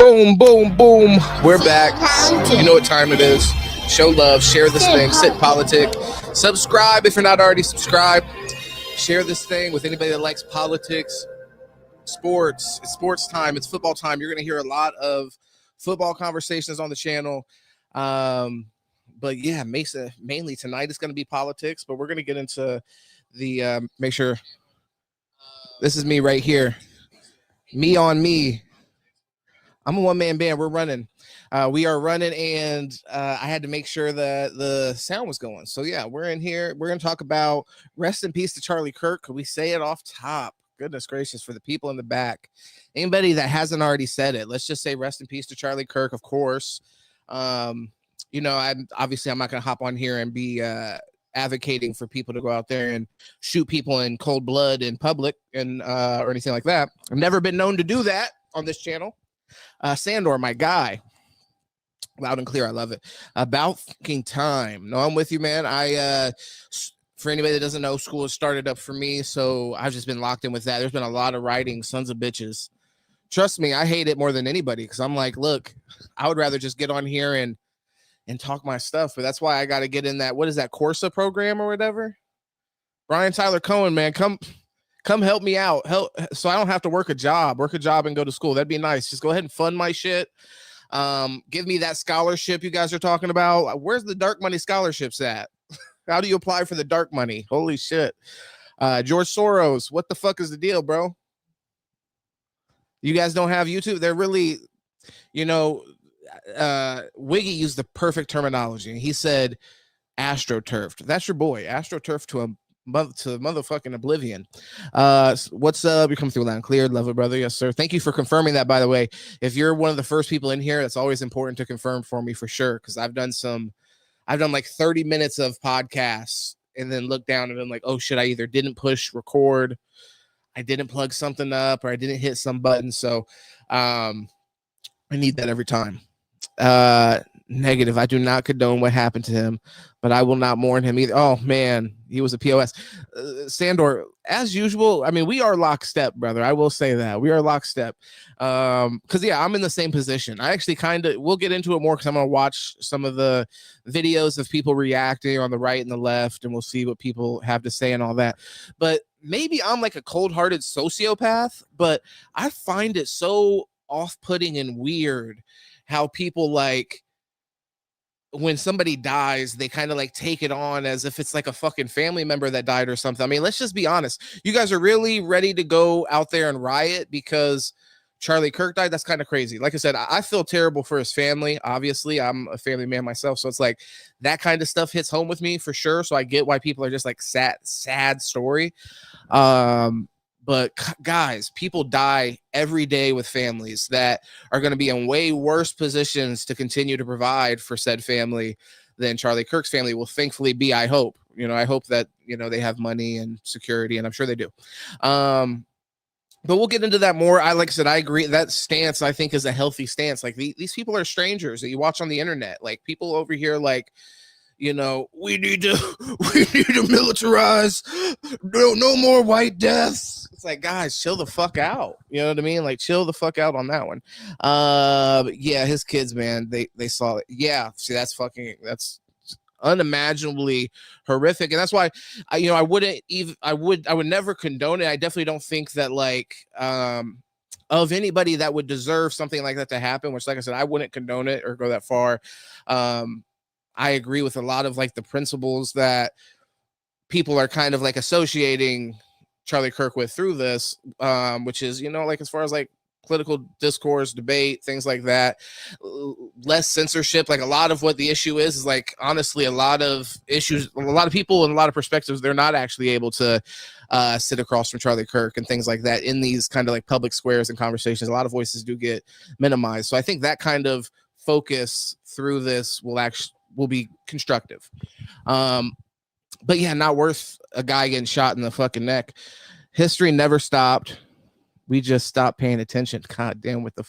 Boom, boom, boom. We're back. You know what time it is. Show love, share this thing, sit politic. Subscribe if you're not already subscribed. Share this thing with anybody that likes politics, sports. It's sports time. It's football time. You're going to hear a lot of football conversations on the channel. But yeah, Mesa, mainly tonight is going to be politics, but we're going to get into the, make sure this is me right here. Me on me. I'm a one-man band. We're running. We are running, and I had to make sure that the sound was going. So yeah, we're in here. We're going to talk about rest in peace to Charlie Kirk. Could we say it off top? Goodness gracious, for the people in the back. Anybody that hasn't already said it, let's just say rest in peace to Charlie Kirk, of course. You know, I'm not going to hop on here and be advocating for people to go out there and shoot people in cold blood in public and or anything like that. I've never been known to do that on this channel. Sandor, my guy, loud and clear. I love it. About fucking time. No, I'm with you, man. For anybody that doesn't know, school has started up for me, so I've just been locked in with that. There's been a lot of writing, sons of bitches. Trust me, I hate it more than anybody because I'm like, look, I would rather just get on here and talk my stuff, but that's why I got to get in that, what is that, Corsa program or whatever? Brian Tyler Cohen, man, come help me out. Help, so I don't have to work a job and go to school. That'd be nice. Just go ahead and fund my shit. Give me that scholarship you guys are talking about. Where's the dark money scholarships at? How do you apply for the dark money? Holy shit. George Soros, what the fuck is the deal, bro? You guys don't have YouTube? They're really, you know, Wiggy used the perfect terminology. He said astroturfed. That's your boy. Astroturfed to motherfucking oblivion. What's up? You come through loud and clear. Love it, brother. Yes, sir. Thank you for confirming that, by the way. If you're one of the first people in here, that's always important to confirm for me for sure, because I've done like 30 minutes of podcasts and then looked down and been like, oh shit, I either didn't push record, I didn't plug something up, or I didn't hit some button. So I need that every time. Negative. I do not condone what happened to him, but I will not mourn him either. Oh man, he was a POS. Sandor, as usual, I mean, we are lockstep, brother. I will say that we are lockstep. Because yeah, I'm in the same position. I actually we'll get into it more because I'm gonna watch some of the videos of people reacting on the right and the left, and we'll see what people have to say and all that. But maybe I'm like a cold-hearted sociopath, but I find it so off-putting and weird how people, like, when somebody dies, they kind of like take it on as if it's like a fucking family member that died or something. I mean, let's just be honest. You guys are really ready to go out there and riot because Charlie Kirk died? That's kind of crazy. Like I said, I feel terrible for his family. Obviously, I'm a family man myself, so it's like that kind of stuff hits home with me for sure. So I get why people are just like sad story. But guys, people die every day with families that are going to be in way worse positions to continue to provide for said family than Charlie Kirk's family will thankfully be. I hope, I hope that, they have money and security, and I'm sure they do. But we'll get into that more. Like I said, I agree. That stance, I think, is a healthy stance. Like these people are strangers that you watch on the internet. Like people over here, like, we need to militarize. No more white deaths. It's like, guys, chill the fuck out. You know what I mean? Like, chill the fuck out on that one. Yeah, his kids, man, they saw it. Yeah, see, that's unimaginably horrific, and that's why I would never condone it. I definitely don't think that, like, of anybody that would deserve something like that to happen, which, like I said, I wouldn't condone it or go that far. I agree with a lot of like the principles that people are kind of like associating Charlie Kirk with through this, which is, like as far as like political discourse, debate, things like that, less censorship. Like a lot of what the issue is like, honestly, a lot of issues, a lot of people and a lot of perspectives, they're not actually able to sit across from Charlie Kirk and things like that in these kind of like public squares and conversations. A lot of voices do get minimized. So I think that kind of focus through this will be constructive. But yeah, not worth a guy getting shot in the fucking neck. History never stopped. We just stopped paying attention. God damn, with the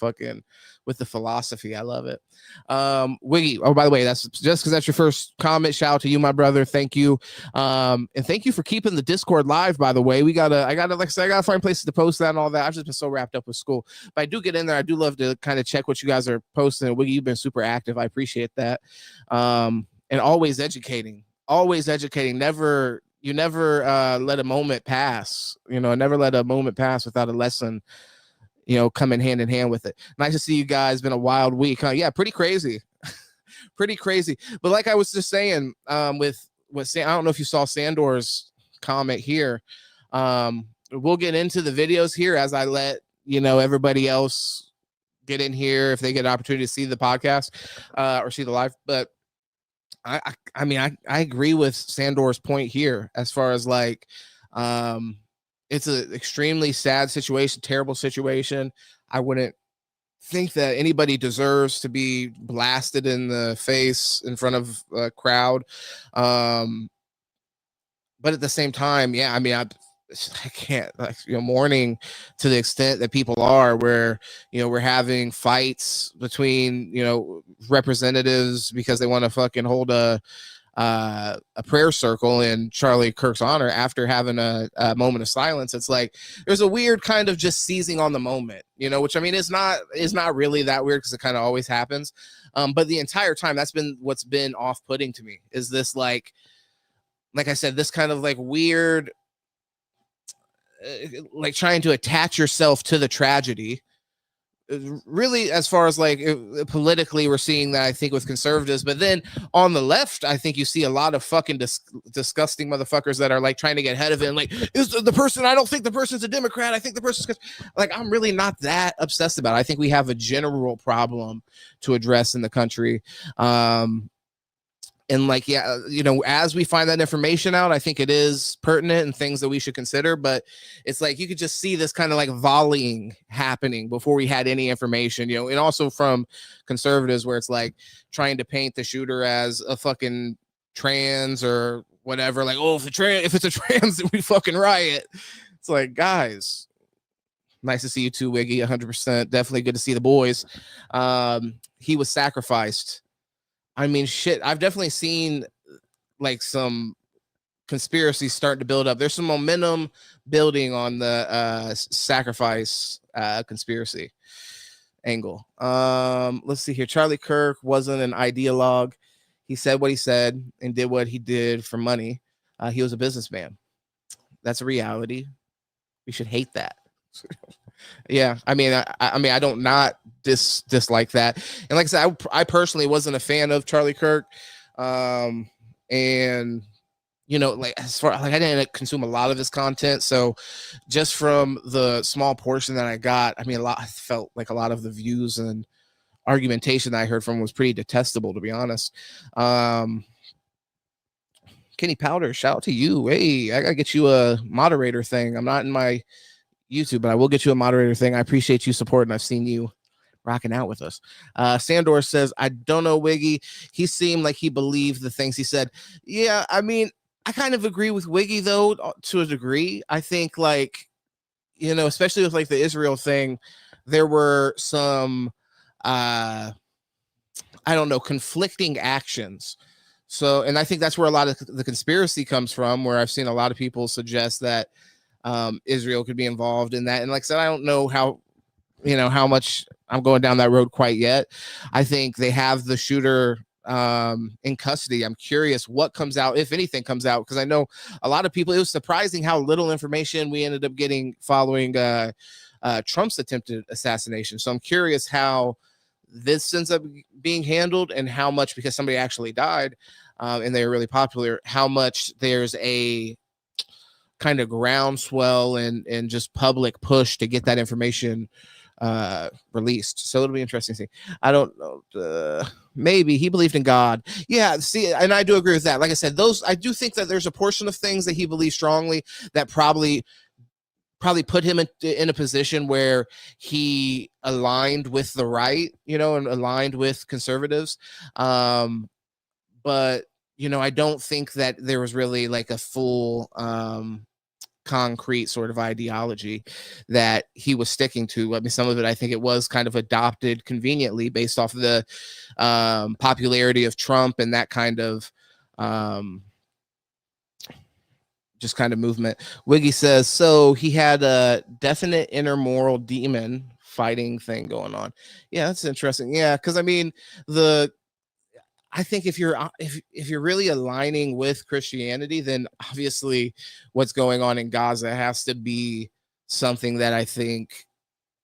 philosophy. I love it. Wiggy. Oh, by the way, that's just because that's your first comment. Shout out to you, my brother. Thank you. And thank you for keeping the Discord live, by the way. I gotta find places to post that and all that. I've just been so wrapped up with school. But I do get in there. I do love to kind of check what you guys are posting. Wiggy, you've been super active. I appreciate that. And always educating. Never let a moment pass. Never let a moment pass without a lesson, coming hand in hand with it. Nice to see you guys. Been a wild week, huh? Yeah, pretty crazy. Pretty crazy. But like I was just saying, with I don't know if you saw Sandor's comment here. We'll get into the videos here as I let everybody else get in here if they get an opportunity to see the podcast or see the live. But I mean, I agree with Sandor's point here as far as like, it's an extremely sad situation, terrible situation. I wouldn't think that anybody deserves to be blasted in the face in front of a crowd. But at the same time, yeah, I mean, I can't, mourning to the extent that people are, where we're having fights between representatives because they want to fucking hold a prayer circle in Charlie Kirk's honor after having a moment of silence. It's like there's a weird kind of just seizing on the moment, which I mean is not really that weird because it kind of always happens. But the entire time, that's been what's been off-putting to me, is this like I said, this kind of like weird, like trying to attach yourself to the tragedy. Really, as far as like politically, we're seeing that, I think, with conservatives. But then on the left, I think you see a lot of fucking disgusting motherfuckers that are like trying to get ahead of it. And like, is the person, I don't think the person's a Democrat. I think the person's like, I'm really not that obsessed about it. I think we have a general problem to address in the country. And like, yeah, as we find that information out, I think it is pertinent and things that we should consider. But it's like you could just see this kind of like volleying happening before we had any information, and also from conservatives, where it's like trying to paint the shooter as a fucking trans or whatever. Like, oh, if it's a trans, then we fucking riot. It's like, guys, nice to see you too, Wiggy. 100%. Definitely good to see the boys. He was sacrificed. I mean, shit, I've definitely seen like some conspiracies starting to build up. There's some momentum building on the sacrifice conspiracy angle. Let's see here. Charlie Kirk wasn't an ideologue. He said what he said and did what he did for money. He was a businessman. That's a reality. We should hate that. Yeah, I mean, I don't not dislike that, and like I said, I personally wasn't a fan of Charlie Kirk, and like as far like I didn't consume a lot of his content, so just from the small portion that I got, I mean, I felt like a lot of the views and argumentation that I heard from was pretty detestable, to be honest. Kenny Powder, shout out to you. Hey, I gotta get you a moderator thing. I'm not in my YouTube, but I will get you a moderator thing. I appreciate you supporting. I've seen you rocking out with us. Sandor says, I don't know, Wiggy. He seemed like he believed the things he said. Yeah, I mean, I kind of agree with Wiggy, though, to a degree. I think, like, especially with like the Israel thing, there were some, I don't know, conflicting actions. So, and I think that's where a lot of the conspiracy comes from, where I've seen a lot of people suggest that Israel could be involved in that. And like I said, I don't know how much I'm going down that road quite yet. I think they have the shooter in custody. I'm curious what comes out, if anything comes out, because I know a lot of people, it was surprising how little information we ended up getting following Trump's attempted assassination. So I'm curious how this ends up being handled, and how much, because somebody actually died and they were really popular, how much there's a kind of groundswell and just public push to get that information released. So it'll be interesting to see. I don't know. Maybe he believed in God. Yeah, see, and I do agree with that. Like I said, I do think that there's a portion of things that he believes strongly that probably put him in a position where he aligned with the right, and aligned with conservatives. But I don't think that there was really like a full concrete sort of ideology that he was sticking to. I mean, some of it, I think it was kind of adopted conveniently based off of the popularity of Trump and that kind of just kind of movement. Wiggy says, so he had a definite inner moral demon fighting thing going on. Yeah, that's interesting. Yeah, because I mean, I think if you're really aligning with Christianity, then obviously what's going on in Gaza has to be something that I think,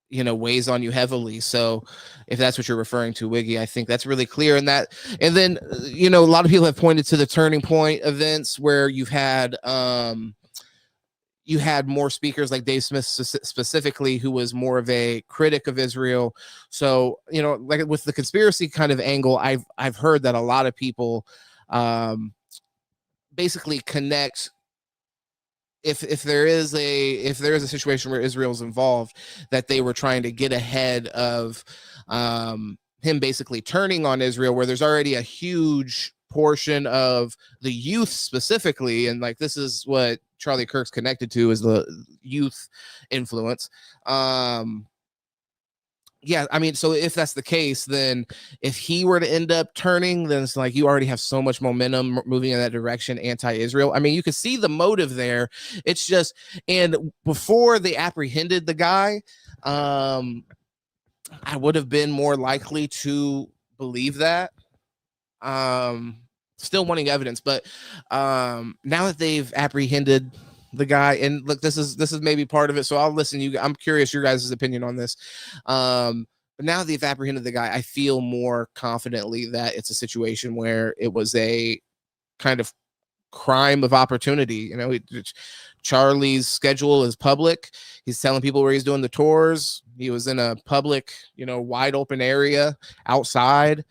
you know, weighs on you heavily. So if that's what you're referring to, Wiggy, I think that's really clear in that. And then, you know, a lot of people have pointed to the turning point events where you had more speakers like Dave Smith specifically, who was more of a critic of Israel. So, you know, like with the conspiracy kind of angle, I've heard that a lot of people basically connect if there is a situation where Israel's involved, that they were trying to get ahead of him basically turning on Israel, where there's already a huge portion of the youth specifically, and like this is what Charlie Kirk's connected to, is the youth influence. Yeah, I mean, so if that's the case, then if he were to end up turning, then it's like you already have so much momentum moving in that direction, anti-Israel. I mean, you can see the motive there. It's just, and before they apprehended the guy, I would have been more likely to believe that. Still wanting evidence, but now that they've apprehended the guy, and look, this is maybe part of it, so I'll listen. I'm curious your guys' opinion on this. But now they've apprehended the guy, I feel more confidently that it's a situation where it was a kind of crime of opportunity. You know, Charlie's schedule is public. He's telling people where he's doing the tours. He was in a public, you know, wide open area outside.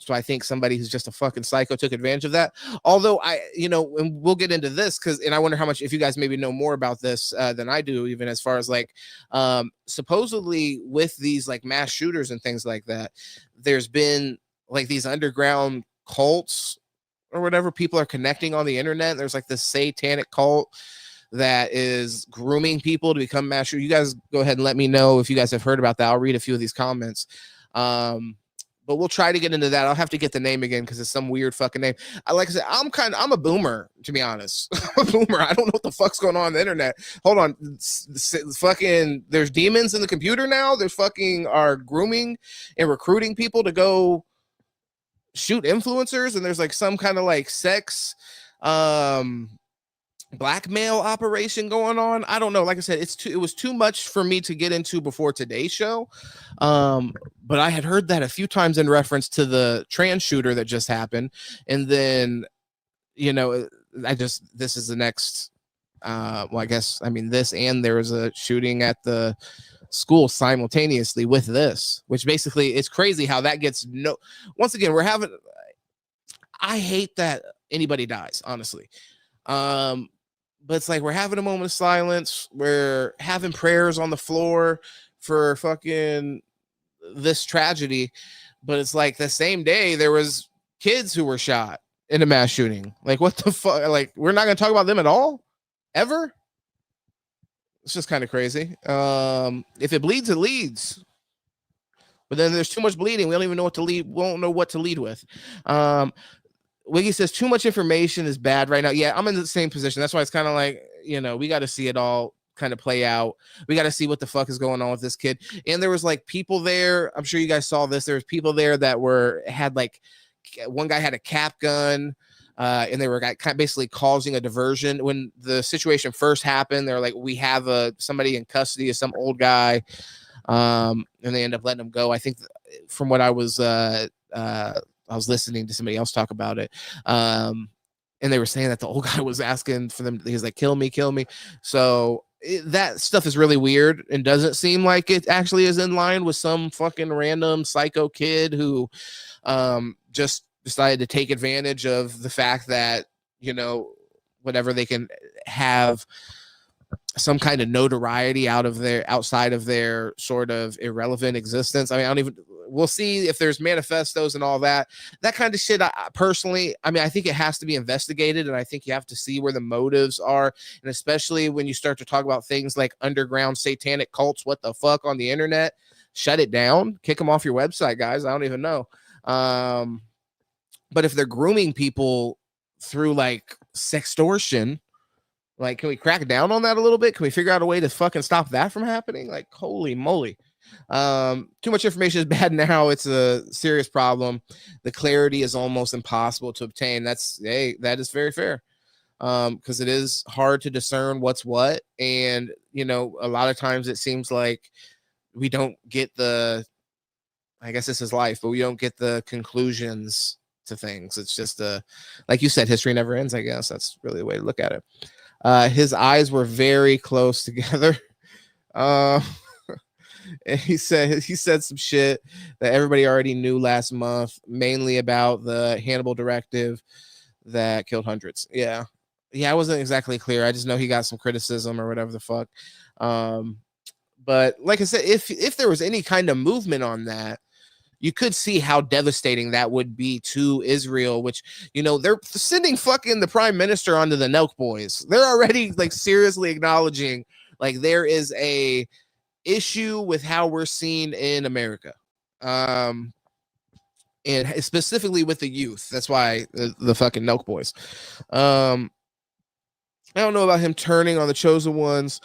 So I think somebody who's just a fucking psycho took advantage of that. Although you know, and we'll get into this and I wonder how much, if you guys maybe know more about this than I do, even as far as like, supposedly with these like mass shooters and things like that, there's been like these underground cults or whatever people are connecting on the internet. There's like this satanic cult that is grooming people to become mass shooters. You guys go ahead and let me know if you guys have heard about that. I'll read a few of these comments. But we'll try to get into that. I'll have to get the name again because it's some weird fucking name. Like I said, I'm a boomer, to be honest. I'm a boomer. I don't know what the fuck's going on the internet. Hold on. Fucking, there's demons in the computer now. There's fucking are grooming and recruiting people to go shoot influencers. And there's like some kind of like sex blackmail operation going on. I don't know. Like I said, it was too much for me to get into before today's show. But I had heard that a few times in reference to the trans shooter that just happened. And then, you know, this is the next, well, I guess, I mean, this, and there was a shooting at the school simultaneously with this, which basically it's crazy how that gets once again, I hate that anybody dies, honestly. But it's like we're having a moment of silence. We're having prayers on the floor for fucking this tragedy. But it's like the same day there was kids who were shot in a mass shooting. Like, what the fuck? Like, we're not going to talk about them at all? Ever? It's just kind of crazy. If it bleeds, it leads. But then there's too much bleeding. We don't even know what to lead. We won't know what to lead with. Wiggy says too much information is bad right now. Yeah, I'm in the same position. That's why it's kind of like, you know, we got to see it all kind of play out. We got to see what the fuck is going on with this kid. And there was like people there. I'm sure you guys saw this. There was people there that had like, one guy had a cap gun, and they were basically causing a diversion. When the situation first happened, they're like, we have somebody in custody of some old guy, and they end up letting him go. I think from what I was listening to somebody else talk about it. And they were saying that the old guy was asking for them. He's like, kill me, kill me. So that stuff is really weird and doesn't seem like it actually is in line with some fucking random psycho kid who just decided to take advantage of the fact that, you know, whatever, they can have some kind of notoriety outside of their sort of irrelevant existence. I mean, we'll see if there's manifestos and all that kind of shit. Personally, I mean, I think it has to be investigated, and I think you have to see where the motives are, and especially when you start to talk about things like underground satanic cults, what the fuck, on the internet, shut it down, kick them off your website, guys. I don't even know. But if they're grooming people through like sextortion, like, can we crack down on that a little bit? Can we figure out a way to fucking stop that from happening? Like, holy moly. Too much information is bad now. It's a serious problem. The clarity is almost impossible to obtain. That is very fair. Because it is hard to discern what's what. And, you know, a lot of times it seems like we don't get I guess this is life, but we don't get the conclusions to things. It's just like you said, history never ends, I guess. That's really the way to look at it. His eyes were very close together. And he said some shit that everybody already knew last month, mainly about the Hannibal directive that killed hundreds. Yeah, I wasn't exactly clear. I just know he got some criticism or whatever the fuck. But like I said, if there was any kind of movement on that, you could see how devastating that would be to Israel, which, you know, they're sending fucking the prime minister onto the Nelk boys. They're already like seriously acknowledging like there is a issue with how we're seen in America. And specifically with the youth. That's why the fucking Nelk boys. I don't know about him turning on the chosen ones.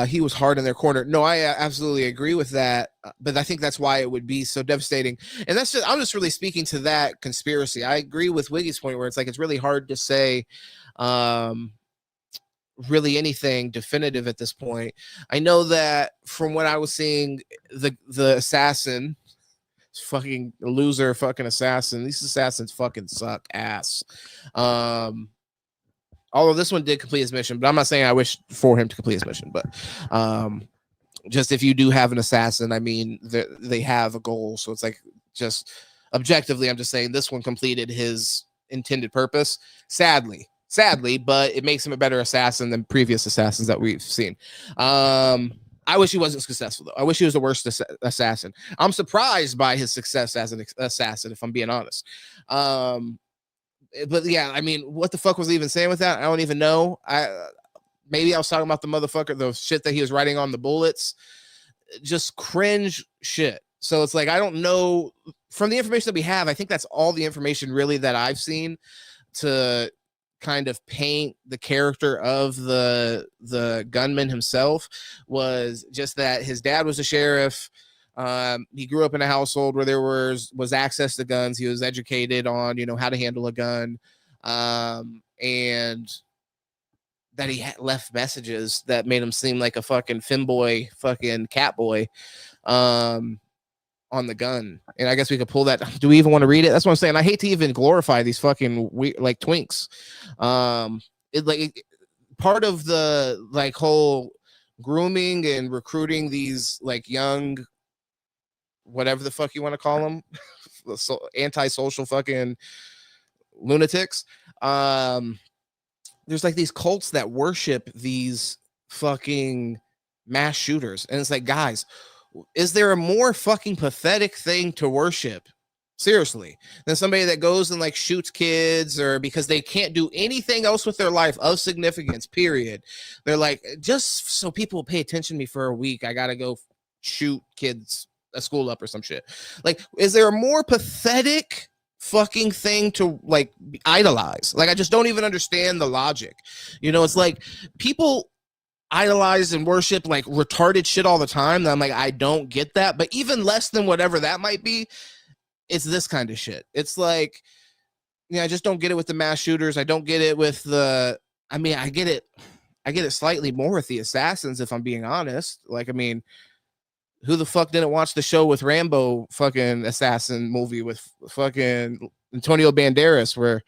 He was hard in their corner. No, I absolutely agree with that. But I think that's why it would be so devastating. And I'm just really speaking to that conspiracy. I agree with Wiggy's point where it's like, it's really hard to say really anything definitive at this point. I know that from what I was seeing, the assassin, fucking loser, fucking assassin. These assassins fucking suck ass. Although this one did complete his mission, but I'm not saying I wish for him to complete his mission. But just if you do have an assassin, I mean, they have a goal. So it's like, just objectively, I'm just saying this one completed his intended purpose. Sadly, but it makes him a better assassin than previous assassins that we've seen. I wish he wasn't successful, though. I wish he was the worst assassin. I'm surprised by his success as an assassin, if I'm being honest. But yeah, I mean, what the fuck was he even saying with that? I don't even know. Maybe I was talking about the motherfucker, the shit that he was writing on the bullets. Just cringe shit. So it's like, I don't know. From the information that we have, I think that's all the information really that I've seen to kind of paint the character of the gunman himself, was just that his dad was a sheriff. He grew up in a household where there was access to guns. He was educated on, you know, how to handle a gun. And that he left messages that made him seem like a fucking femboy, fucking cat boy, on the gun. And I guess we could pull that. Do we even want to read it? That's what I'm saying. I hate to even glorify these fucking like twinks. Part of the like whole grooming and recruiting these like young, whatever the fuck you want to call them, antisocial fucking lunatics. There's like these cults that worship these fucking mass shooters. And it's like, guys, is there a more fucking pathetic thing to worship? Seriously, than somebody that goes and like shoots kids, or because they can't do anything else with their life of significance, period. They're like, just so people pay attention to me for a week, I gotta go shoot kids a school up or some shit. Like, is there a more pathetic fucking thing to like idolize? Like, I just don't even understand the logic. You know, it's like people idolize and worship like retarded shit all the time. That I'm like, I don't get that. But even less than whatever that might be, it's this kind of shit. It's like, I just don't get it with the mass shooters. I don't get it with I get it slightly more with the assassins, if I'm being honest. Like, I mean, who the fuck didn't watch the show with Rambo fucking assassin movie with fucking Antonio Banderas, where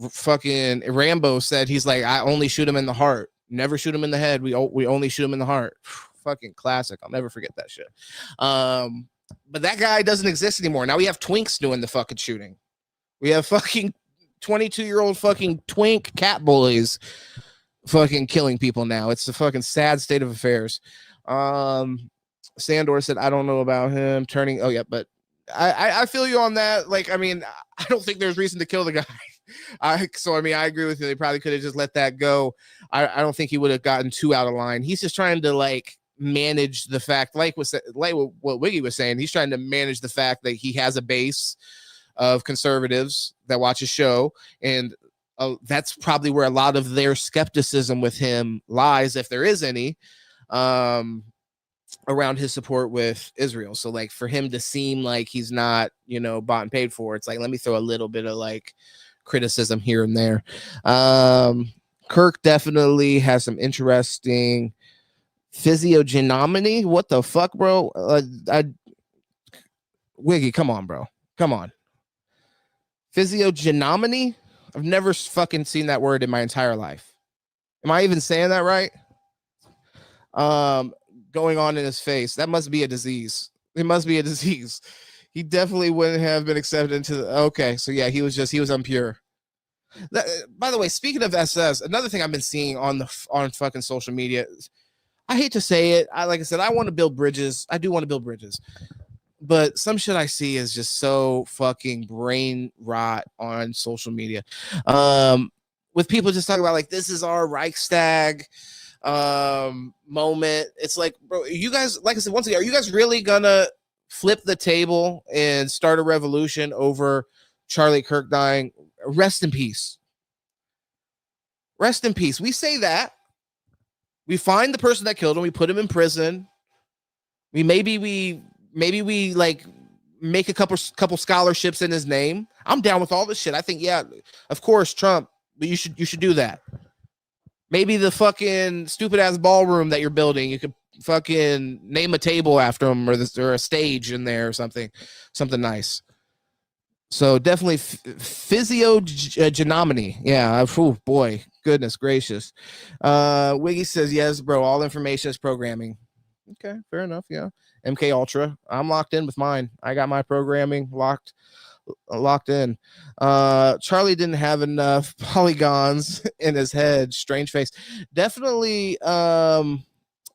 fucking Rambo said, he's like, I only shoot him in the heart, never shoot him in the head. We only shoot him in the heart. Fucking classic. I'll never forget that shit. But that guy doesn't exist anymore. Now we have twinks doing the fucking shooting. We have fucking 22-year-old fucking twink cat bullies fucking killing people now. It's a fucking sad state of affairs. Sandor said, I don't know about him turning. Oh, yeah, but I feel you on that. Like, I mean, I don't think there's reason to kill the guy. I mean, I agree with you. They probably could have just let that go. I don't think he would have gotten too out of line. He's just trying to like manage the fact, like what Wiggy was saying. He's trying to manage the fact that he has a base of conservatives that watch his show, and that's probably where a lot of their skepticism with him lies, if there is any. Around his support with Israel. So like for him to seem like he's not, bought and paid for, it's like, let me throw a little bit of like criticism here and there. Kirk definitely has some interesting physiognomy. What the fuck, bro? Wiggy, come on, bro. Come on. Physiognomy? I've never fucking seen that word in my entire life. Am I even saying that right? Going on in his face. That must be a disease. It must be a disease. He definitely wouldn't have been accepted into the. Okay, so yeah, he was impure. By the way, speaking of SS, another thing I've been seeing on fucking social media. I hate to say it. Like I said, I want to build bridges. I do want to build bridges. But some shit I see is just so fucking brain rot on social media. With people just talking about like, this is our Reichstag moment. It's like, bro, you guys, like I said, once again, are you guys really gonna flip the table and start a revolution over Charlie Kirk dying? Rest in peace. Rest in peace. We say that. We find the person that killed him. We put him in prison. Maybe we like make a couple scholarships in his name. I'm down with all this shit. I think, yeah, of course, Trump, but you should do that. Maybe the fucking stupid ass ballroom that you're building, you could fucking name a table after him, or a stage in there or something nice. So definitely physiognomy. Yeah. Oh boy, goodness gracious. Wiggy says, yes, bro. All information is programming. Okay, fair enough. Yeah. MK Ultra. I'm locked in with mine. I got my programming locked in. Charlie didn't have enough polygons in his head. Strange face. Definitely. I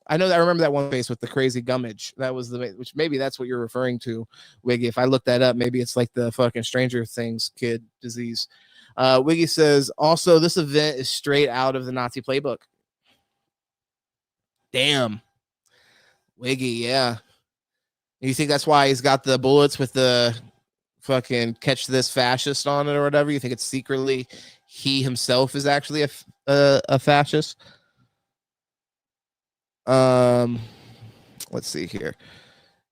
remember that one face with the crazy gummage. That was which maybe that's what you're referring to, Wiggy. If I look that up, maybe it's like the fucking Stranger Things kid disease. Wiggy says, also, this event is straight out of the Nazi playbook. Damn. Wiggy, yeah. You think that's why he's got the bullets with the fucking catch this fascist on it or whatever? You think it's secretly he himself is actually a fascist? Let's see here.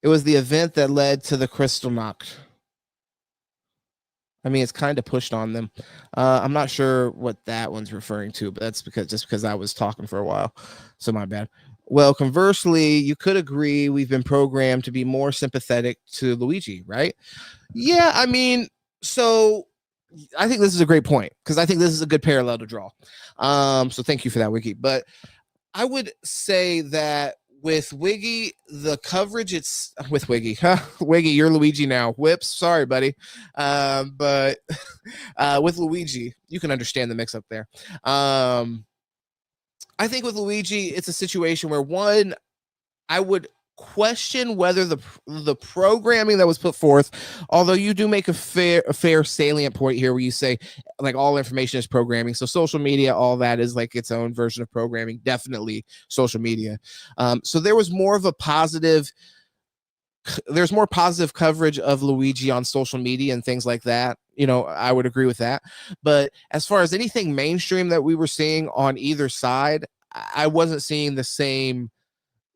It was the event that led to the Kristallnacht. I mean, it's kind of pushed on them. I'm not sure what that one's referring to, but that's because I was talking for a while. So my bad. Well, conversely, you could agree we've been programmed to be more sympathetic to Luigi, right? Yeah, I mean, so I think this is a great point, because I think this is a good parallel to draw. So thank you for that, Wiggy. But I would say that with Wiggy, the coverage, it's with Wiggy. Wiggy, you're Luigi now. Whips, sorry, buddy. But with Luigi, you can understand the mix up there. I think with Luigi, it's a situation where, one, I would question whether the programming that was put forth, although you do make a fair salient point here where you say like all information is programming. So social media, all that is like its own version of programming, definitely social media. So there was more of a positive, there's more positive coverage of Luigi on social media and things like that. I would agree with that. But as far as anything mainstream that we were seeing on either side, I wasn't seeing the same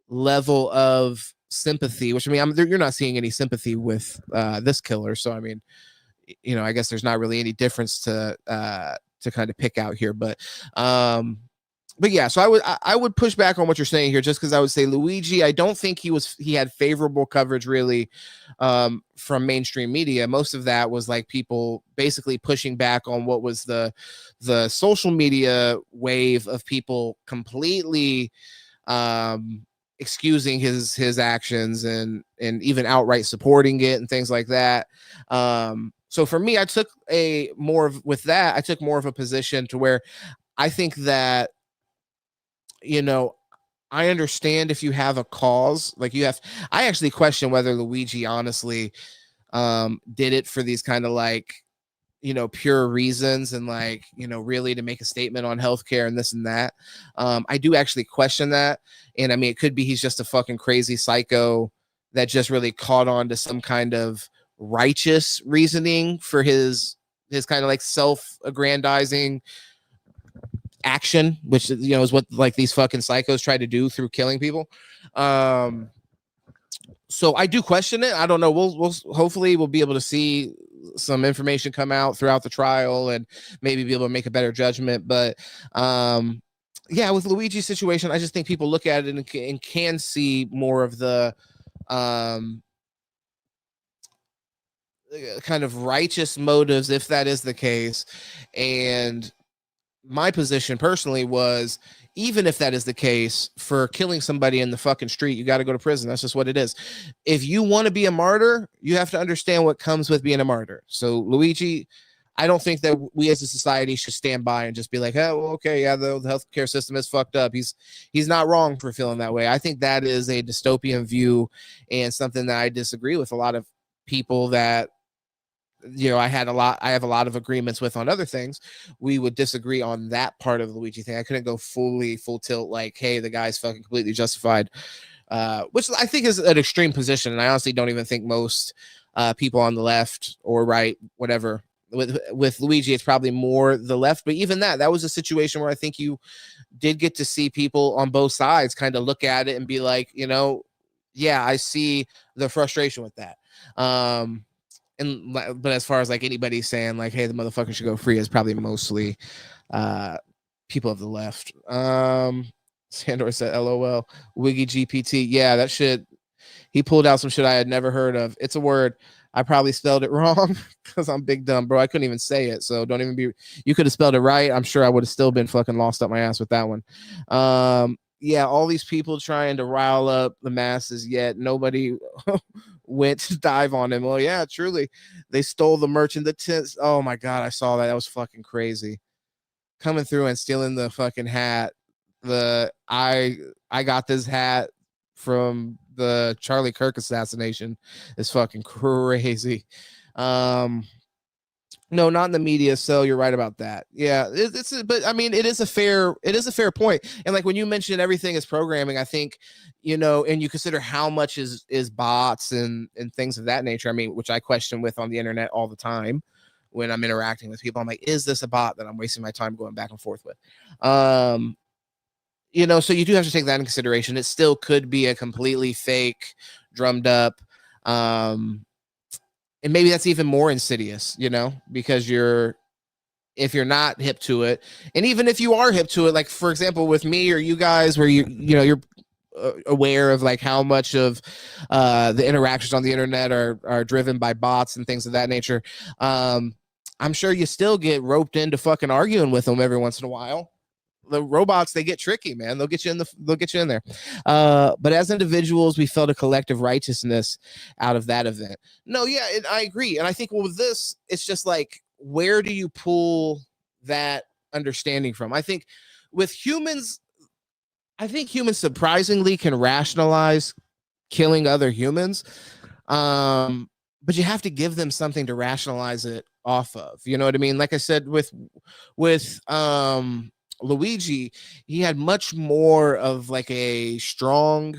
level of sympathy, which I mean, you're not seeing any sympathy with this killer. So I mean, I guess there's not really any difference to kind of pick out here. But yeah, so I would push back on what you're saying here, just because I would say Luigi, I don't think he had favorable coverage really from mainstream media. Most of that was like people basically pushing back on what was the social media wave of people completely excusing his actions and even outright supporting it and things like that. So for me, I took more of a position to where I think that, I understand if you have a cause, like I actually question whether Luigi honestly did it for these kind of like, pure reasons and like, really to make a statement on healthcare and this and that. I do actually question that. And I mean, it could be he's just a fucking crazy psycho that just really caught on to some kind of righteous reasoning for his kind of like self-aggrandizing action, which, is what like these fucking psychos try to do through killing people. So I do question it. I don't know. We'll hopefully we'll be able to see some information come out throughout the trial and maybe be able to make a better judgment. But yeah, with Luigi's situation, I just think people look at it and can see more of the kind of righteous motives, if that is the case. And my position personally was, even if that is the case, for killing somebody in the fucking street, you got to go to prison. That's just what it is. If you want to be a martyr, you have to understand what comes with being a martyr. So Luigi, I don't think that we as a society should stand by and just be like, oh, well, okay, yeah, the healthcare system is fucked up. He's not wrong for feeling that way. I think that is a dystopian view and something that I disagree with a lot of people that, I have a lot of agreements with on other things. We would disagree on that part of the Luigi thing. I couldn't go full tilt like, hey, the guy's fucking completely justified, which I think is an extreme position. And I honestly don't even think most people on the left or right, whatever, with Luigi, it's probably more the left. But even that was a situation where I think you did get to see people on both sides kind of look at it and be like, yeah, I see the frustration with that. But as far as like anybody saying like, hey, the motherfucker should go free, is probably mostly people of the left. Sandor said, LOL, Wiggy GPT. Yeah, that shit. He pulled out some shit I had never heard of. It's a word. I probably spelled it wrong because I'm big dumb, bro. I couldn't even say it. So don't even be. You could have spelled it right. I'm sure I would have still been fucking lost up my ass with that one. Yeah, all these people trying to rile up the masses, yet nobody went to dive on him. Oh yeah, truly, they stole the merch in the tents. Oh my god, I saw that. That was fucking crazy. Coming through and stealing the fucking hat. I got this hat from the Charlie Kirk assassination is fucking crazy. No, not in the media. So you're right about that. Yeah, but I mean, it is a fair point. And like when you mentioned everything is programming, I think, and you consider how much is bots and things of that nature. I mean, which I question with on the internet all the time when I'm interacting with people. I'm like, is this a bot that I'm wasting my time going back and forth with? So you do have to take that in consideration. It still could be a completely fake, drummed up, and maybe that's even more insidious, because if you're not hip to it, and even if you are hip to it, like for example, with me or you guys, where you're aware of like how much of the interactions on the internet are driven by bots and things of that nature. I'm sure you still get roped into fucking arguing with them every once in a while. The robots, they get tricky, man. They'll get you in there. But as individuals, we felt a collective righteousness out of that event. No, yeah, I agree. And I think with this, it's just like, where do you pull that understanding from? I think with humans, surprisingly can rationalize killing other humans. But you have to give them something to rationalize it off of. You know what I mean? Like I said, with Luigi, he had much more of like a strong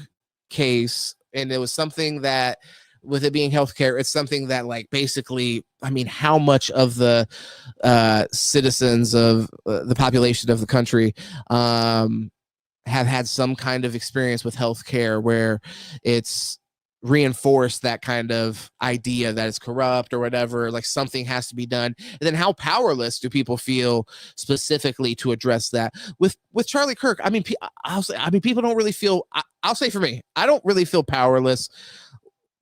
case, and it was something that, with it being healthcare, it's something that like basically, I mean, how much of the citizens of the population of the country have had some kind of experience with healthcare where it's reinforce that kind of idea that it's corrupt or whatever, like something has to be done. And then how powerless do people feel specifically to address that? With Charlie Kirk, I mean, people don't really feel, I'll say for me, I don't really feel powerless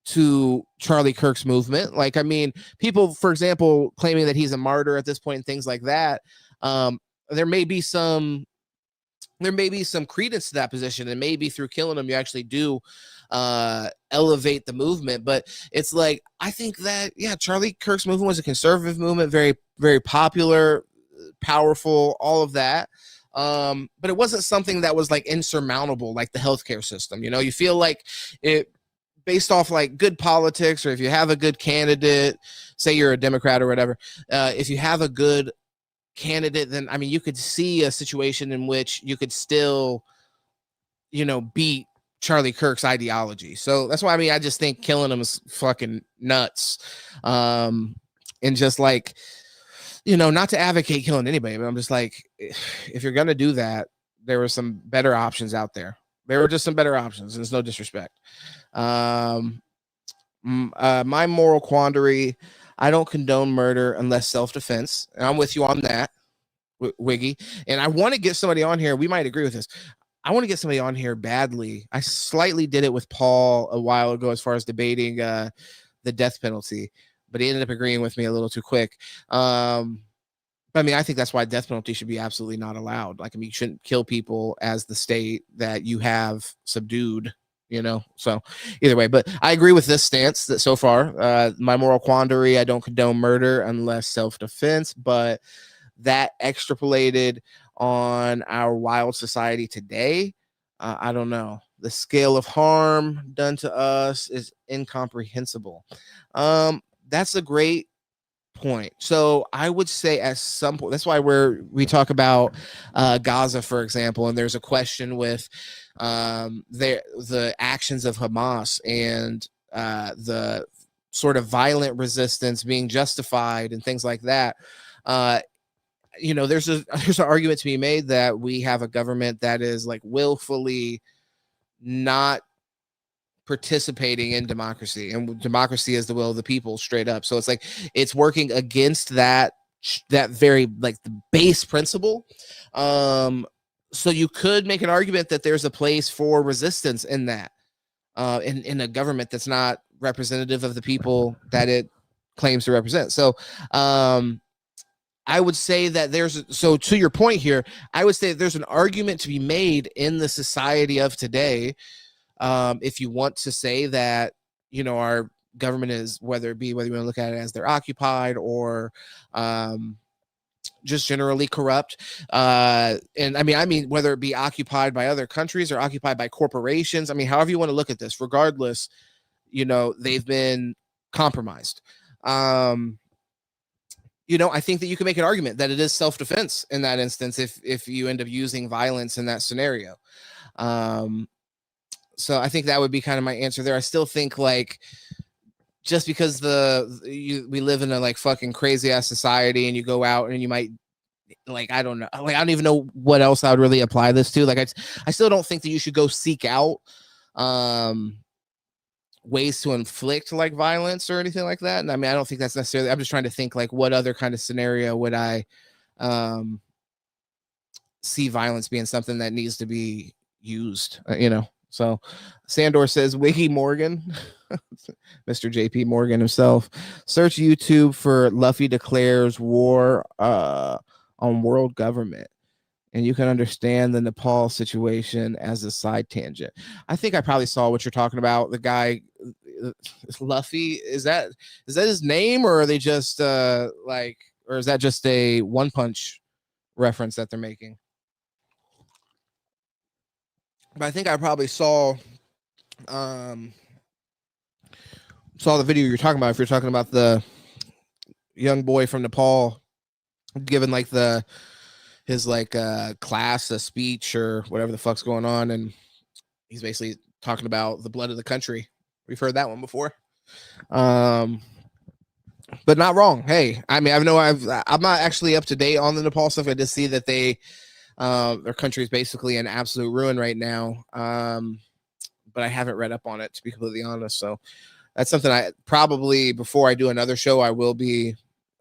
to Charlie Kirk's movement. Like, I mean, people, for example, claiming that he's a martyr at this point and things like that. There may be some credence to that position, and maybe through killing him, you actually do elevate the movement. But it's like, I think that, yeah, Charlie Kirk's movement was a conservative movement, very, very popular, powerful, all of that. But it wasn't something that was like insurmountable, like the healthcare system. You feel like it, based off like good politics, or if you have a good candidate, say you're a Democrat or whatever, if you have a good candidate, then I mean, you could see a situation in which you could still, beat Charlie Kirk's ideology. So that's why, I mean, I just think killing him is fucking nuts. And just like, not to advocate killing anybody, but I'm just like, if you're going to do that, there were some better options out there. There were just some better options. There's no disrespect. My moral quandary, I don't condone murder unless self-defense. And I'm with you on that, Wiggy. And I want to get somebody on here. We might agree with this. I want to get somebody on here badly. I slightly did it with Paul a while ago as far as debating the death penalty, but he ended up agreeing with me a little too quick. I mean, I think that's why death penalty should be absolutely not allowed. Like, I mean, you shouldn't kill people as the state that you have subdued, So either way, but I agree with this stance that so far, my moral quandary, I don't condone murder unless self-defense, but that extrapolated on our wild society today, I don't know. The scale of harm done to us is incomprehensible. That's a great point. So I would say at some point, that's why we talk about Gaza, for example, and there's a question with the actions of Hamas and the sort of violent resistance being justified and things like that. There's an argument to be made that we have a government that is like willfully not participating in democracy, and democracy is the will of the people, straight up. So it's like it's working against that very like the base principle. So you could make an argument that there's a place for resistance in that, in a government that's not representative of the people that it claims to represent. So I would say that so to your point here, I would say there's an argument to be made in the society of today. If you want to say that, our government is, whether you want to look at it as they're occupied or just generally corrupt. And I mean, whether it be occupied by other countries or occupied by corporations, I mean, however you want to look at this, regardless, they've been compromised. I think that you can make an argument that it is self-defense in that instance if you end up using violence in that scenario. So I think that would be kind of my answer there. I still think like just because we live in a like fucking crazy ass society, and you go out and you might like, I don't know, like I don't even know what else I would really apply this to. Like I still don't think that you should go seek out ways to inflict like violence or anything like that. And I mean, I don't think that's necessarily, I'm just trying to think like what other kind of scenario would I see violence being something that needs to be used, So Sandor says Wiggy Morgan, Mr. JP Morgan himself, search YouTube for Luffy declares war on world government, and you can understand the Nepal situation as a side tangent. I think I probably saw what you're talking about. The guy, Luffy, is that his name, or are they just or is that just a One Punch reference that they're making? But I think I probably saw the video you're talking about. If you're talking about the young boy from Nepal giving like his class a speech or whatever the fuck's going on, and he's basically talking about the blood of the country. We've heard that one before. But not wrong. Hey, I mean, I'm not actually up to date on the Nepal stuff. I just see that their country is basically in absolute ruin right now. But I haven't read up on it, to be completely honest. So that's something I probably, before I do another show, I will be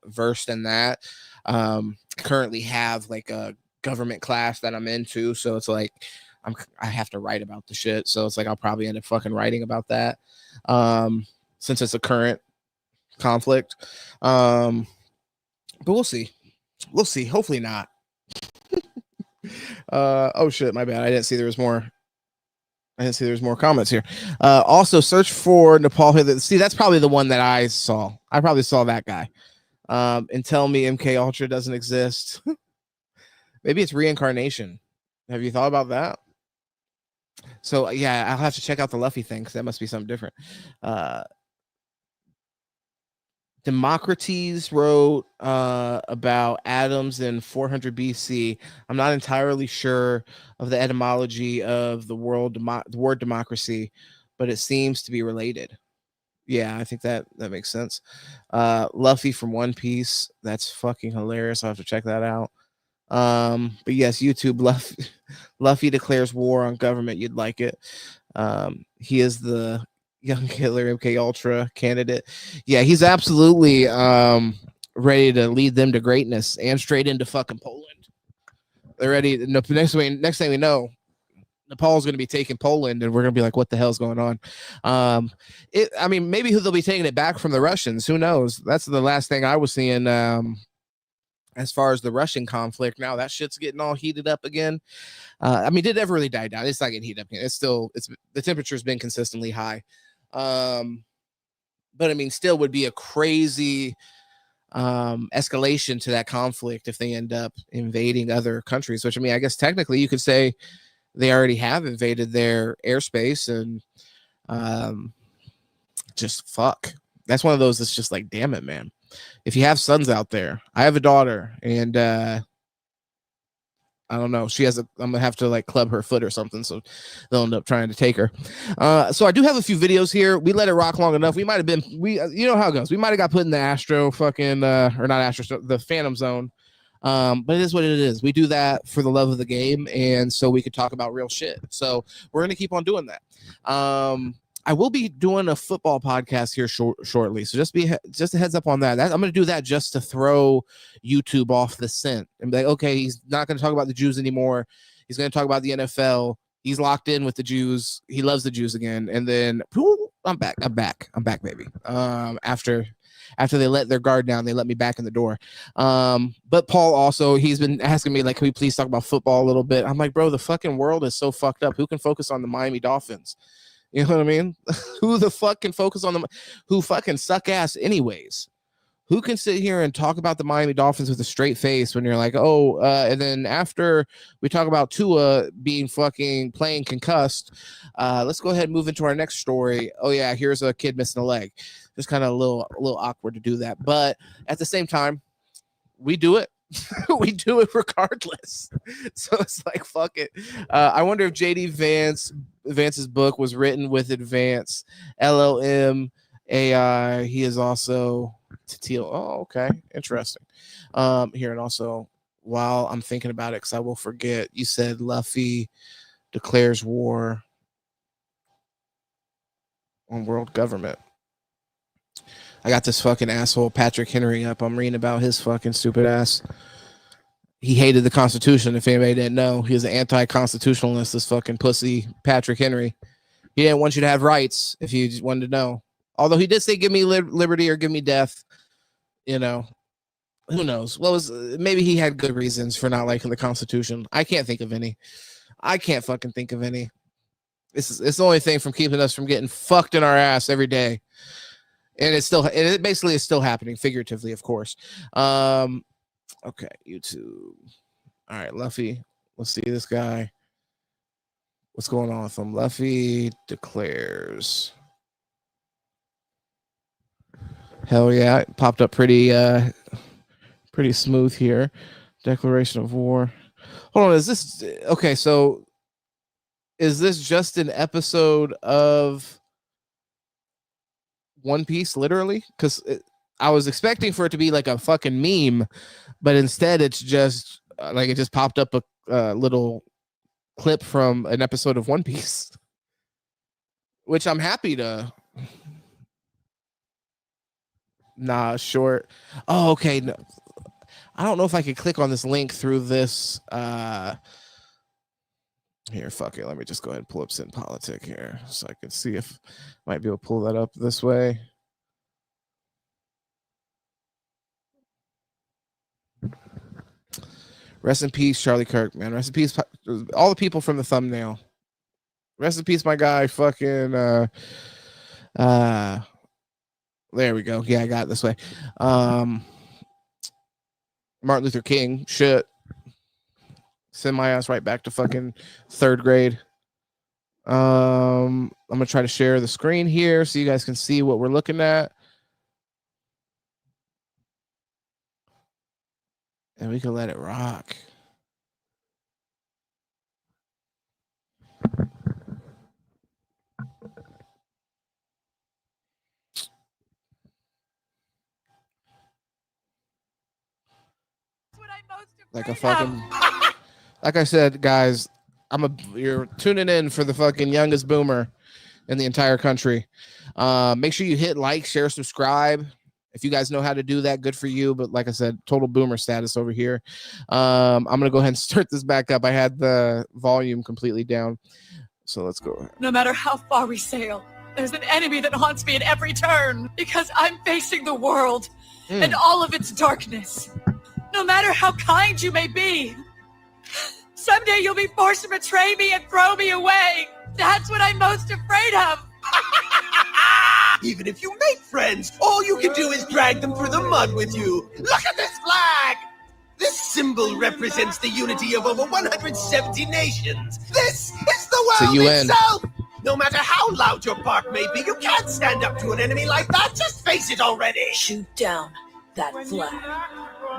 versed in that. Currently have like a government class that I'm into. So it's like, I have to write about the shit. So it's like, I'll probably end up fucking writing about that. Since it's a current conflict. But we'll see. Hopefully not. Oh shit, my bad. I didn't see there was more comments here. Also search for Nepal. See, that's probably the one that I saw. I probably saw that guy. And tell me MK Ultra doesn't exist. Maybe it's reincarnation. Have you thought about that? So yeah, I'll have to check out the Luffy thing because that must be something different. Democritus wrote about atoms in 400 BC. I'm not entirely sure of the etymology of the the word democracy, but it seems to be related. Yeah, I think that makes sense. Luffy from One Piece. That's fucking hilarious. I'll have to check that out. But yes, YouTube Luffy declares war on government. You'd like it. He is the young Hitler MK Ultra candidate. Yeah, he's absolutely ready to lead them to greatness and straight into fucking Poland. They're ready. Next thing we know, Nepal's going to be taking Poland, and we're going to be like, what the hell's going on? I mean, maybe they'll be taking it back from the Russians. Who knows? That's the last thing I was seeing. As far as the Russian conflict, now that shit's getting all heated up again. I mean, did it ever really die down? It's not getting heated up again. It's the temperature's been consistently high. But I mean, still would be a crazy escalation to that conflict if they end up invading other countries, which I mean, I guess technically you could say they already have invaded their airspace and just fuck. That's one of those that's just like, damn it, man. If you have sons out there, I have a daughter, and I don't know. I'm gonna have to like club her foot or something, so they'll end up trying to take her. So I do have a few videos here. We let it rock long enough. We might have been you know how it goes. We might have got put in the Astro fucking or not Astro, the Phantom Zone. But it is what it is. We do that for the love of the game, and so we could talk about real shit. So we're gonna keep on doing that. I will be doing a football podcast here shortly, so just a heads up on that. I'm going to do that just to throw YouTube off the scent and be like, okay, he's not going to talk about the Jews anymore. He's going to talk about the NFL. He's locked in with the Jews. He loves the Jews again, and then I'm back, baby. After they let their guard down, they let me back in the door. But Paul also, he's been asking me like, can we please talk about football a little bit? I'm like, bro, the fucking world is so fucked up. Who can focus on the Miami Dolphins? You know what I mean? Who the fuck can focus on them? Who fucking suck ass anyways? Who can sit here and talk about the Miami Dolphins with a straight face when you're like, oh, and then after we talk about Tua being fucking playing concussed, let's go ahead and move into our next story. Oh yeah, here's a kid missing a leg. Just kind of a little awkward to do that, but at the same time, we do it. We do it regardless. So it's like, fuck it. I wonder if JD Vance's book was written with advanced LLM AI. He is also Teal. Oh, okay. Interesting. Here, and also while I'm thinking about it, because I will forget, you said Luffy declares war on world government. I got this fucking asshole Patrick Henry up. I'm reading about his fucking stupid ass. He hated the Constitution. If anybody didn't know, he was an anti-constitutionalist. This fucking pussy Patrick Henry. He didn't want you to have rights. If you just wanted to know, although he did say, "Give me liberty or give me death." You know, who knows? Well, maybe he had good reasons for not liking the Constitution. I can't think of any. I can't fucking think of any. It's the only thing from keeping us from getting fucked in our ass every day. And it basically is still happening, figuratively, of course. Okay, YouTube. All right, Luffy. Let's see this guy. What's going on with him? Luffy declares. Hell yeah, it popped up pretty smooth here. Declaration of war. Hold on, is this okay? So, is this just an episode of One Piece, literally? Because I was expecting for it to be like a fucking meme, but instead it's just like it just popped up a little clip from an episode of One Piece, which I'm happy to. Nah, short. Oh, okay. No, I don't know if I could click on this link through this. Here, fuck it. Let me just go ahead and pull up Sin Politic here so I can see if I might be able to pull that up this way. Rest in peace, Charlie Kirk, man. Rest in peace, all the people from the thumbnail. Rest in peace, my guy. Fucking there we go. Yeah, I got it this way. Martin Luther King. Shit. Send my ass right back to fucking third grade. I'm gonna try to share the screen here so you guys can see what we're looking at. And we can let it rock. Like a fucking, like I said, guys, you're tuning in for the fucking youngest boomer in the entire country. Make sure you hit like, share, subscribe. If you guys know how to do that, good for you. But like I said, total boomer status over here. I'm gonna go ahead and start this back up. I had the volume completely down, so let's go. No matter how far we sail, there's an enemy that haunts me at every turn because I'm facing the world and all of its darkness. No matter how kind you may be, someday you'll be forced to betray me and throw me away. That's what I'm most afraid of. Even if you make friends, all you can do is drag them through the mud with you. Look at this flag! This symbol represents the unity of over 170 nations. This is the world itself! No matter how loud your bark may be, you can't stand up to an enemy like that. Just face it already. Shoot down that flag.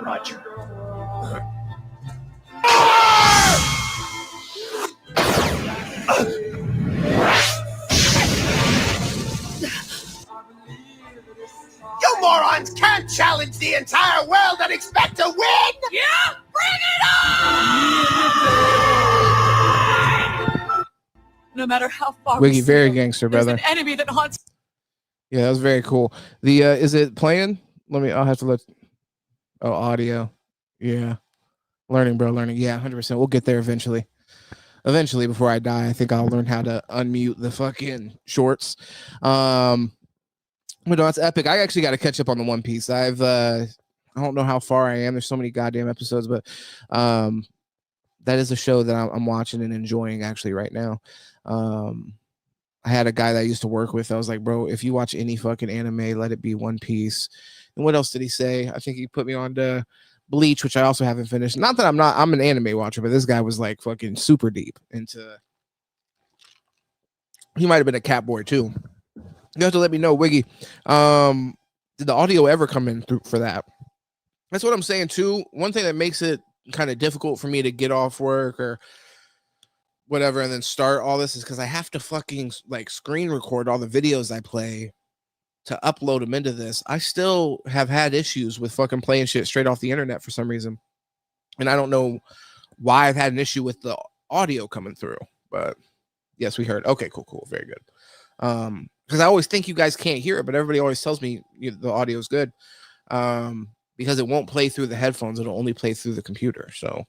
Roger. You morons can't challenge the entire world and expect to win! Yeah, bring it on! No matter how far Wiggy, very gangster, brother. There's an enemy that haunts. Yeah, that was very cool. The is it playing? I'll have to let. Oh, audio. Yeah, learning, bro, learning. Yeah, 100%. We'll get there eventually. Eventually, before I die, I think I'll learn how to unmute the fucking shorts. But no, it's epic. I actually got to catch up on the One Piece. I don't know how far I am. There's so many goddamn episodes, but that is a show that I'm watching and enjoying actually right now. I had a guy that I used to work with. I was like, bro, if you watch any fucking anime, let it be One Piece. And what else did he say? I think he put me on to Bleach, which I also haven't finished. Not that I'm an anime watcher, but this guy was like fucking super deep into. He might have been a cat boy too. You have to let me know, Wiggy. Did the audio ever come in through for that? That's what I'm saying too. One thing that makes it kind of difficult for me to get off work or whatever and then start all this is because I have to fucking like screen record all the videos I play to upload them into this. I still have had issues with fucking playing shit straight off the internet for some reason. And I don't know why I've had an issue with the audio coming through, but yes, we heard. Okay, cool. Very good. Because I always think you guys can't hear it, but everybody always tells me the audio is good. Because it won't play through the headphones. It'll only play through the computer. So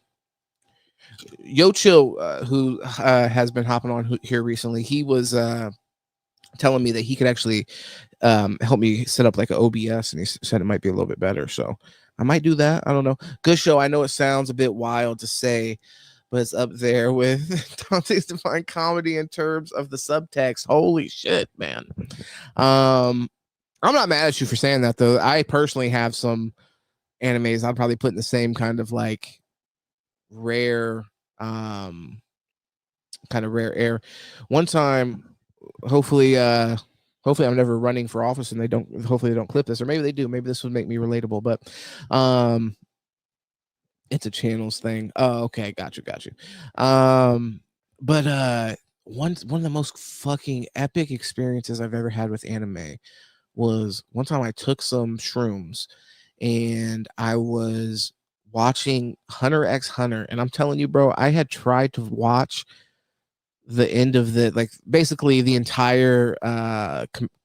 Yo Chill, who has been hopping on here recently, he was telling me that he could actually help me set up like an OBS, and he said it might be a little bit better. So I might do that. I don't know. Good show. I know it sounds a bit wild to say, but it's up there with Dante's Divine Comedy in terms of the subtext. Holy shit, man. I'm not mad at you for saying that, though. I personally have some animes I'd probably put in the same kind of like rare kind of rare air. One time, hopefully I'm never running for office and hopefully they don't clip this, or maybe they do. Maybe this would make me relatable, but it's a channels thing. Oh, okay, got you. But one of the most fucking epic experiences I've ever had with anime was one time I took some shrooms and I was watching Hunter x Hunter, and I'm telling you, bro, I had tried to watch the end of basically the entire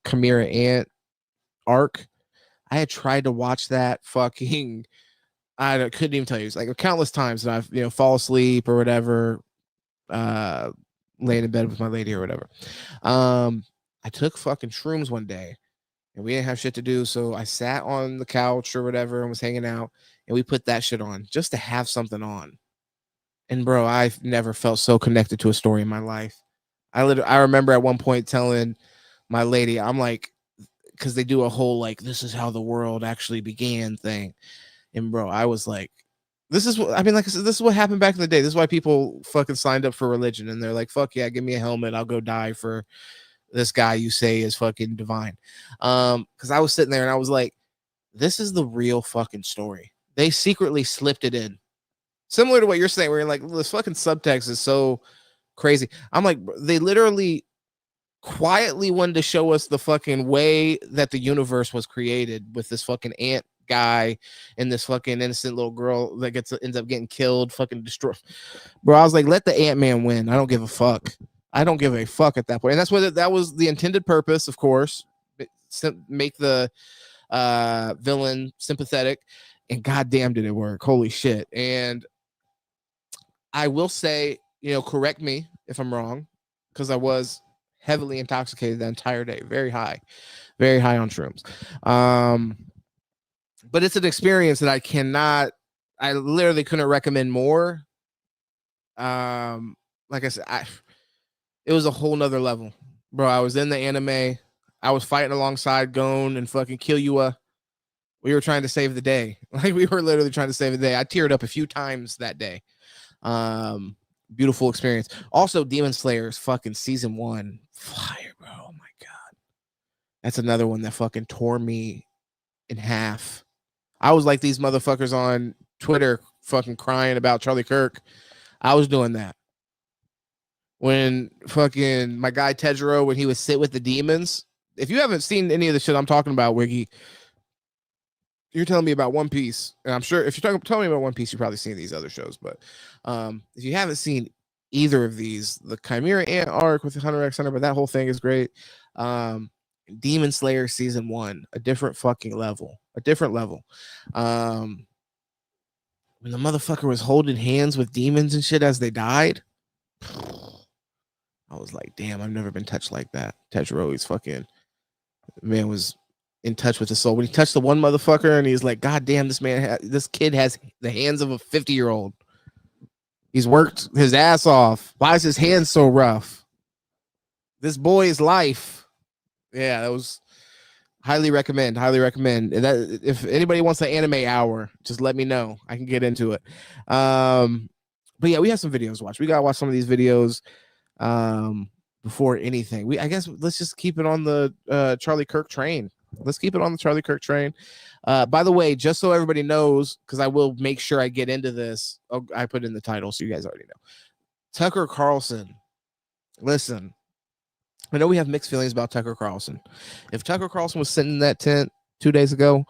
Chimera Ant arc. I had tried to watch that fucking. I couldn't even tell you. It's like countless times that I've fall asleep or whatever, laying in bed with my lady or whatever. I took fucking shrooms one day, and we didn't have shit to do, so I sat on the couch or whatever and was hanging out, and we put that shit on just to have something on. And bro, I've never felt so connected to a story in my life. I remember at one point telling my lady, I'm like, because they do a whole like this is how the world actually began thing. And bro, I was like, This is what I mean. Like I said, this is what happened back in the day. This is why people fucking signed up for religion, and they're like, "Fuck yeah, give me a helmet. I'll go die for this guy you say is fucking divine." Because I was sitting there and I was like, "This is the real fucking story." They secretly slipped it in, similar to what you're saying, where you're like, "This fucking subtext is so crazy." I'm like, they literally quietly wanted to show us the fucking way that the universe was created with this fucking ant guy and this fucking innocent little girl that ends up getting killed, fucking destroyed. Bro, I was like, let the Ant-Man win. I don't give a fuck. I don't give a fuck at that point. And that's what that was the intended purpose, of course. Make the villain sympathetic, and goddamn did it work. Holy shit. And I will say, correct me if I'm wrong, because I was heavily intoxicated the entire day, very high on shrooms. But it's an experience that I literally couldn't recommend more. Like I said, it was a whole nother level, bro. I was in the anime. I was fighting alongside Gon and fucking Killua. We were trying to save the day. Like, we were literally trying to save the day. I teared up a few times that day. Beautiful experience. Also, Demon Slayer's fucking season 1. Fire, bro. Oh my God. That's another one that fucking tore me in half. I was like these motherfuckers on Twitter fucking crying about Charlie Kirk. I was doing that. When fucking my guy Tejiro, when he would sit with the demons. If you haven't seen any of the shit I'm talking about, Wiggy, you're telling me about One Piece. And I'm sure if you're telling me about One Piece, you've probably seen these other shows. But if you haven't seen either of these, the Chimera Ant arc with the Hunter x Hunter, but that whole thing is great. Demon Slayer season 1, a different fucking level. A different level. When the motherfucker was holding hands with demons and shit as they died, I was like, damn, I've never been touched like that. Tejiro, he's fucking, man, was in touch with his soul. When he touched the one motherfucker and he's like, God damn, this kid has the hands of a 50-year-old. He's worked his ass off. Why is his hands so rough? This boy's life. Yeah, that was highly recommend. And that, if anybody wants the anime hour, just let me know. I can get into it. But yeah, we have some videos to watch. We gotta watch some of these videos before anything. I guess let's just keep it on the Charlie Kirk train. Let's keep it on the Charlie Kirk train. By the way, just so everybody knows, because I will make sure I get into this. Oh, I put in the title, so you guys already know. Tucker Carlson. Listen, I know we have mixed feelings about Tucker Carlson. If Tucker Carlson was sitting in that tent 2 days ago,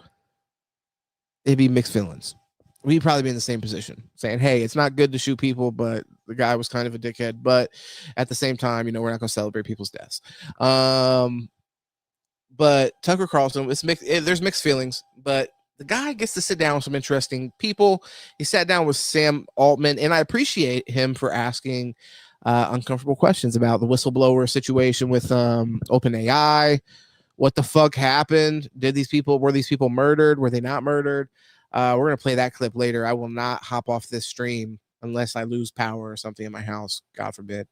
it'd be mixed feelings. We'd probably be in the same position, saying, hey, it's not good to shoot people, but the guy was kind of a dickhead. But at the same time, we're not going to celebrate people's deaths. But Tucker Carlson, there's mixed feelings, but the guy gets to sit down with some interesting people. He sat down with Sam Altman, and I appreciate him for asking uncomfortable questions about the whistleblower situation with OpenAI. What the fuck happened? Were these people murdered? Were they not murdered? We're going to play that clip later. I will not hop off this stream unless I lose power or something in my house. God forbid.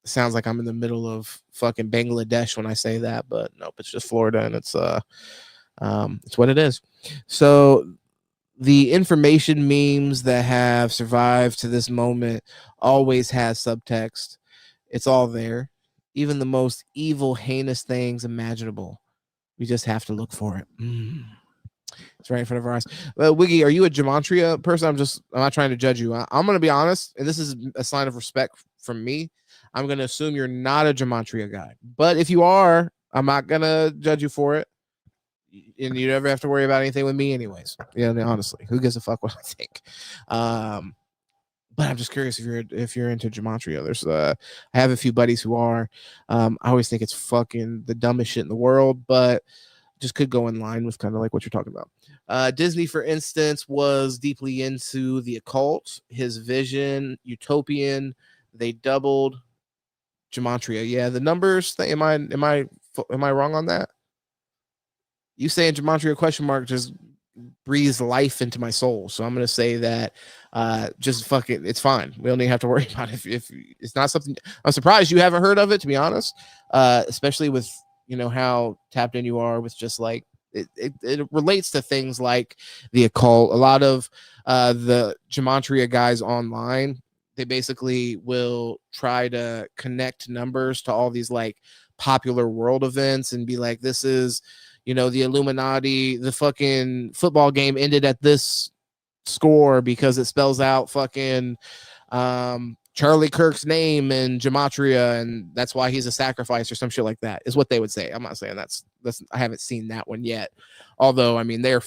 Sounds like I'm in the middle of fucking Bangladesh when I say that, but nope, it's just Florida, and it's what it is. So the information memes that have survived to this moment always has subtext. It's all there. Even the most evil, heinous things imaginable. We just have to look for it. It's right in front of our eyes. Wiggy, are you a gematria person? I'm not trying to judge you. I'm going to be honest, and this is a sign of respect from me. I'm going to assume you're not a gematria guy. But if you are, I'm not going to judge you for it. And you never have to worry about anything with me anyways. Honestly, who gives a fuck what I think? But I'm just curious if you're into gematria. There's I have a few buddies who are. I always think it's fucking the dumbest shit in the world, but just could go in line with kind of like what you're talking about. Disney, for instance, was deeply into the occult. His vision, utopian. They doubled gematria. Yeah, the numbers thing. Am I wrong on that? You saying gematria question mark just breathes life into my soul. So I'm gonna say that just fuck it. It's fine. We don't even have to worry about it. If it's not something, I'm surprised you haven't heard of it, to be honest. Especially with how tapped in you are with just like it relates to things like the occult. A lot of the gematria guys online, they basically will try to connect numbers to all these like popular world events and be like, this is, the Illuminati, the fucking football game ended at this score because it spells out fucking Charlie Kirk's name in gematria, and that's why he's a sacrifice or some shit like that, is what they would say. I'm not saying that's I haven't seen that one yet. Although, I mean, they're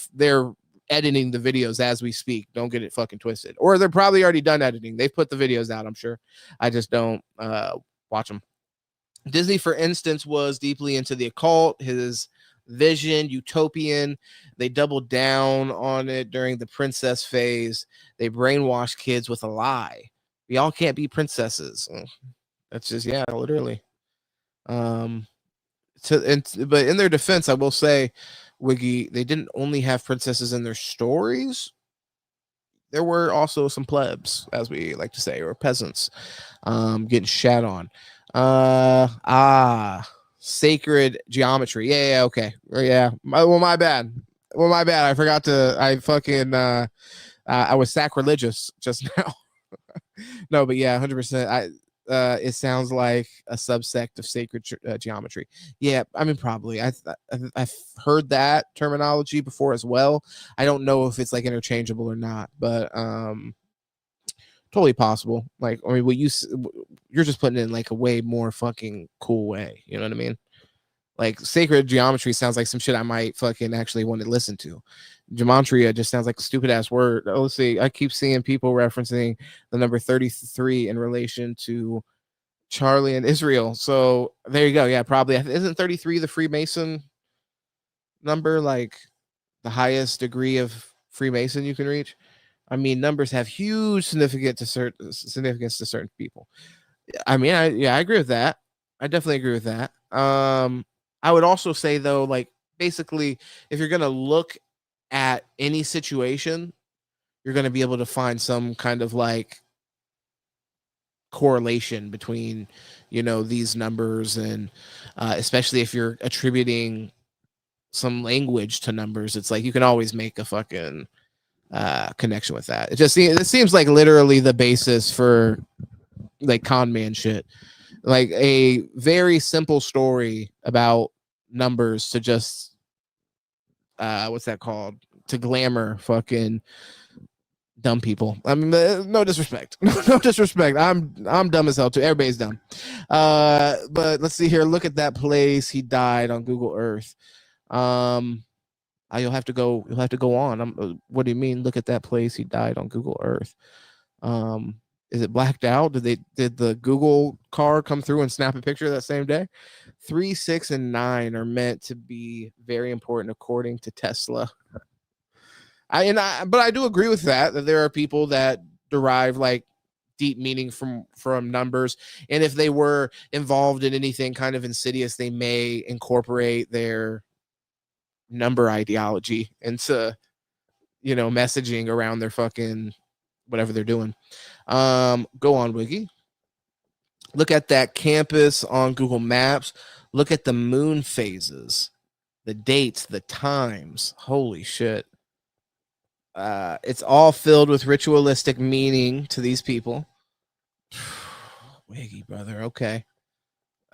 editing the videos as we speak. Don't get it fucking twisted. Or they're probably already done editing. They've put the videos out, I'm sure. I just don't watch them. Disney, for instance, was deeply into the occult. His vision, utopian. They doubled down on it during the princess phase. They brainwashed kids with a lie. We all can't be princesses. That's just, yeah, literally. But in their defense, I will say, Wiggy, they didn't only have princesses in their stories. There were also some plebs, as we like to say, or peasants, getting shat on. Sacred geometry. Yeah, okay. Yeah. My bad. I forgot to. I was sacrilegious just now. No, but yeah, 100%. It sounds like a subsect of sacred geometry. Yeah, I mean, probably. I've heard that terminology before as well. I don't know if it's like interchangeable or not, but totally possible. Like, I mean, you're just putting it in like a way more fucking cool way. You know what I mean? Like, sacred geometry sounds like some shit I might fucking actually want to listen to. Gematria just sounds like a stupid ass word. Oh, let's see. I keep seeing people referencing the number 33 in relation to Charlie and Israel. So there you go. Yeah, probably. Isn't 33 the Freemason number, like the highest degree of Freemason you can reach? I mean, numbers have huge significance to certain people. I mean, I agree with that. I definitely agree with that. I would also say, though, like, basically, if you're gonna look at any situation, you're gonna be able to find some kind of like correlation between, these numbers, and especially if you're attributing some language to numbers, it's like you can always make a fucking connection with that. It seems like literally the basis for like con man shit. Like a very simple story about numbers to just what's that called? To glamour fucking dumb people. I mean, no disrespect. No disrespect. I'm dumb as hell too. Everybody's dumb. But let's see here. Look at that place he died on Google Earth. You'll have to go on. What do you mean? Look at that place he died on Google Earth. Is it blacked out? Did the Google car come through and snap a picture that same day? 3, 6, and 9 are meant to be very important according to Tesla. But I do agree with that there are people that derive like deep meaning from numbers, and if they were involved in anything kind of insidious, they may incorporate their number ideology into messaging around their fucking whatever they're doing. Go on, Wiggy. Look at that campus on Google Maps. Look at the moon phases, the dates, the times. Holy shit. It's all filled with ritualistic meaning to these people. Wiggy, brother. Okay.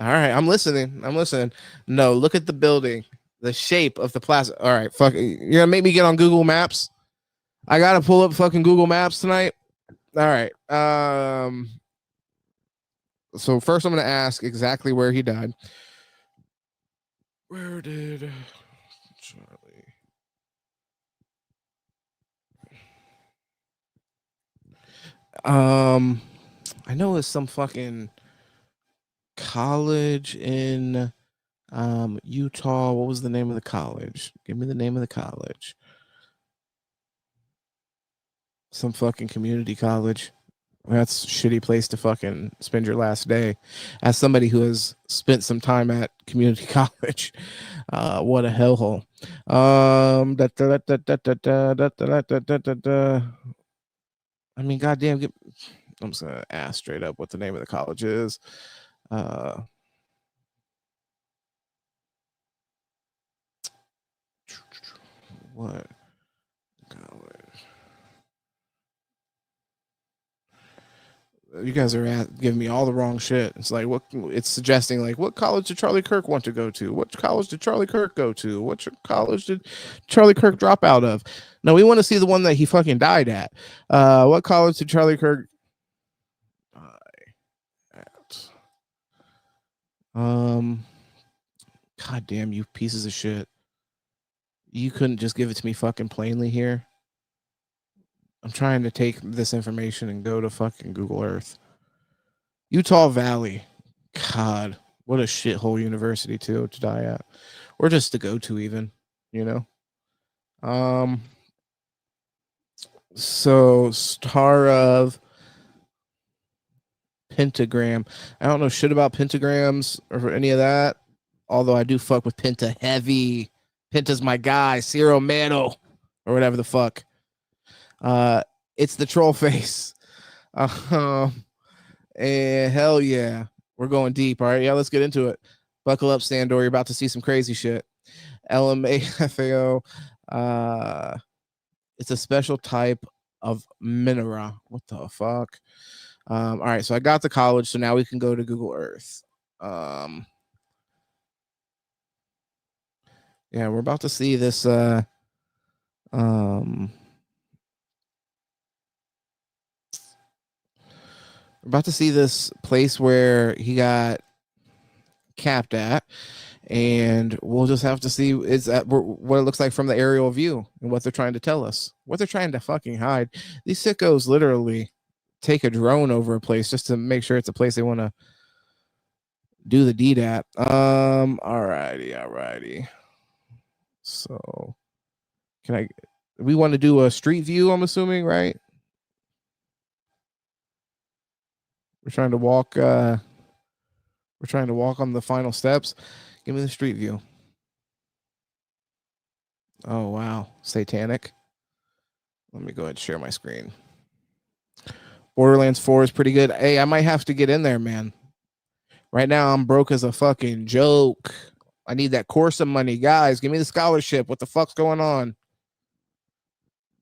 All right. I'm listening. No, look at the building, the shape of the plaza. All right. Fuck. You're going to make me get on Google Maps? I got to pull up fucking Google Maps tonight. All right. So first I'm going to ask exactly where he died. Where did Charlie? I know it's some fucking college in Utah. What was the name of the college? Give me the name of the college. Some fucking community college. That's a shitty place to fucking spend your last day. As somebody who has spent some time at community college, what a hellhole. I mean, goddamn. I'm just gonna ask straight up what the name of the college is. What college? You guys are giving me all the wrong shit. It's like it's suggesting like what college did Charlie Kirk want to go to? What college did Charlie Kirk go to? What college did Charlie Kirk drop out of? No, we want to see the one that he fucking died at. What college did Charlie Kirk die at? God damn you pieces of shit. You couldn't just give it to me fucking plainly here. I'm trying to take this information and go to fucking Google Earth. Utah Valley. God, what a shithole university to die at. Or just to go to even, you know? So star of pentagram. I don't know shit about pentagrams or any of that. Although I do fuck with Penta heavy. Penta's my guy, Ciro Mano, or whatever the fuck. It's the troll face. And hell yeah, we're going deep. All right, yeah, let's get into it. Buckle up, Sandor. You're about to see some crazy shit. LMAFAO. It's a special type of mineral. What the fuck? All right, so I got the college, so now we can go to Google Earth. Yeah, we're about to see this. We're about to see this place where he got capped at, and we'll just have to see what it looks like from the aerial view and what they're trying to tell us, what they're trying to fucking hide. These sickos literally take a drone over a place just to make sure it's a place they want to do the deed at. Alrighty. So we want to do a street view, I'm assuming, right? We're trying to walk on the final steps. Give me the street view. Oh wow, satanic. Let me go ahead and share my screen. Borderlands 4 is pretty good. Hey, I might have to get in there, man. Right now I'm broke as a fucking joke. I need that Corsa money. Guys, give me the scholarship. What the fuck's going on?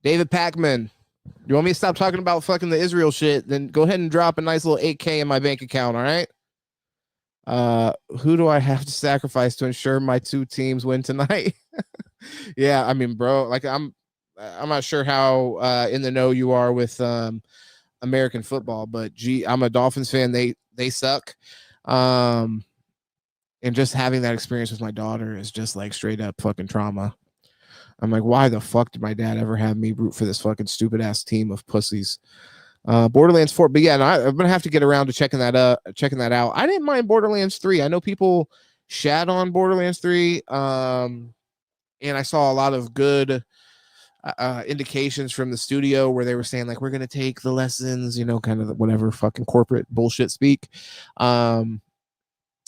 David Packman. You want me to stop talking about fucking the Israel shit? Then go ahead and drop a nice little 8K in my bank account, all right? Who do I have to sacrifice to ensure my two teams win tonight? Yeah, I mean, bro, like I'm not sure how in the know you are with American football, but I'm a Dolphins fan. They suck. And just having that experience with my daughter is just like straight up fucking trauma. I'm like, why the fuck did my dad ever have me root for this fucking stupid ass team of pussies? Borderlands 4, but yeah, no, I'm gonna have to get around to checking that out. I didn't mind Borderlands 3. I know people shat on Borderlands 3, and I saw a lot of good indications from the studio where they were saying like, we're gonna take the lessons, you know, kind of whatever fucking corporate bullshit speak.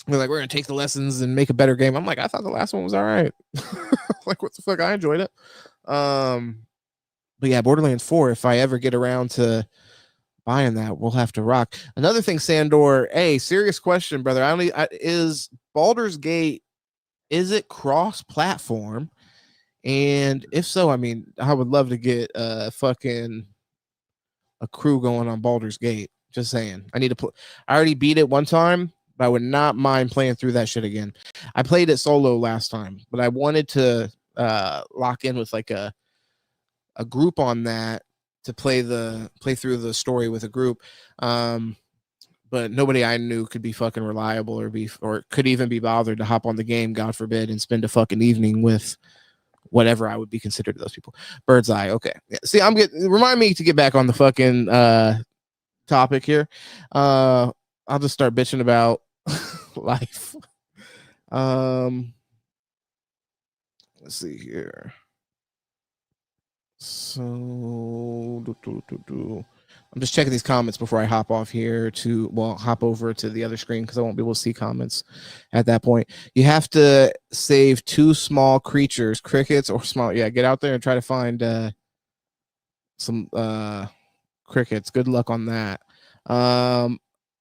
We're like, we're gonna take the lessons and make a better game. I'm like, I thought the last one was all right. Like, what the fuck? I enjoyed it. But yeah, Borderlands 4, if I ever get around to buying that, we'll have to rock. Another thing, Sandor, hey, serious question, brother. Is Baldur's Gate, is it cross-platform? And if so, I mean, I would love to get a crew going on Baldur's Gate. Just saying. I already beat it one time, but I would not mind playing through that shit again. I played it solo last time, but I wanted to lock in with like a group on that to play through the story with a group. But nobody I knew could be fucking reliable or could even be bothered to hop on the game, God forbid, and spend a fucking evening with whatever I would be considered to those people. Bird's eye. Okay. Yeah. See, remind me to get back on the fucking topic here. I'll just start bitching about life. Let's see here. So I'm just checking these comments before I hop off here hop over to the other screen because I won't be able to see comments at that point. You have to save 2 small creatures, crickets or small. Yeah, get out there and try to find some crickets. Good luck on that.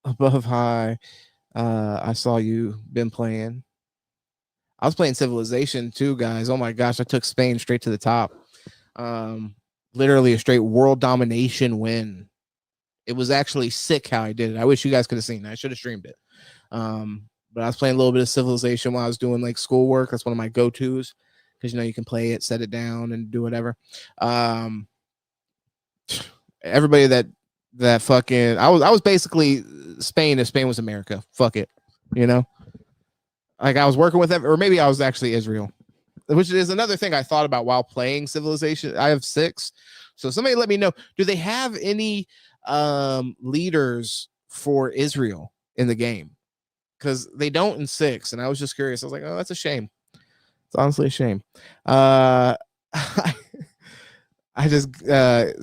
Above high. I saw you been playing. I was playing Civilization too, guys. Oh my gosh, I took Spain straight to the top. Literally a straight world domination win. It was actually sick how I did it. I wish you guys could have seen that. I should have streamed it. But I was playing a little bit of Civilization while I was doing like schoolwork. That's one of my go-tos because you can play it, set it down, and do whatever. Everybody that fucking I was basically Spain if Spain was America. Fuck it, Like I was working with them, or maybe I was actually Israel, which is another thing I thought about while playing Civilization. I have 6, so somebody let me know. Do they have any leaders for Israel in the game? Because they don't in 6, and I was just curious. I was like, oh, that's a shame. It's honestly a shame. I just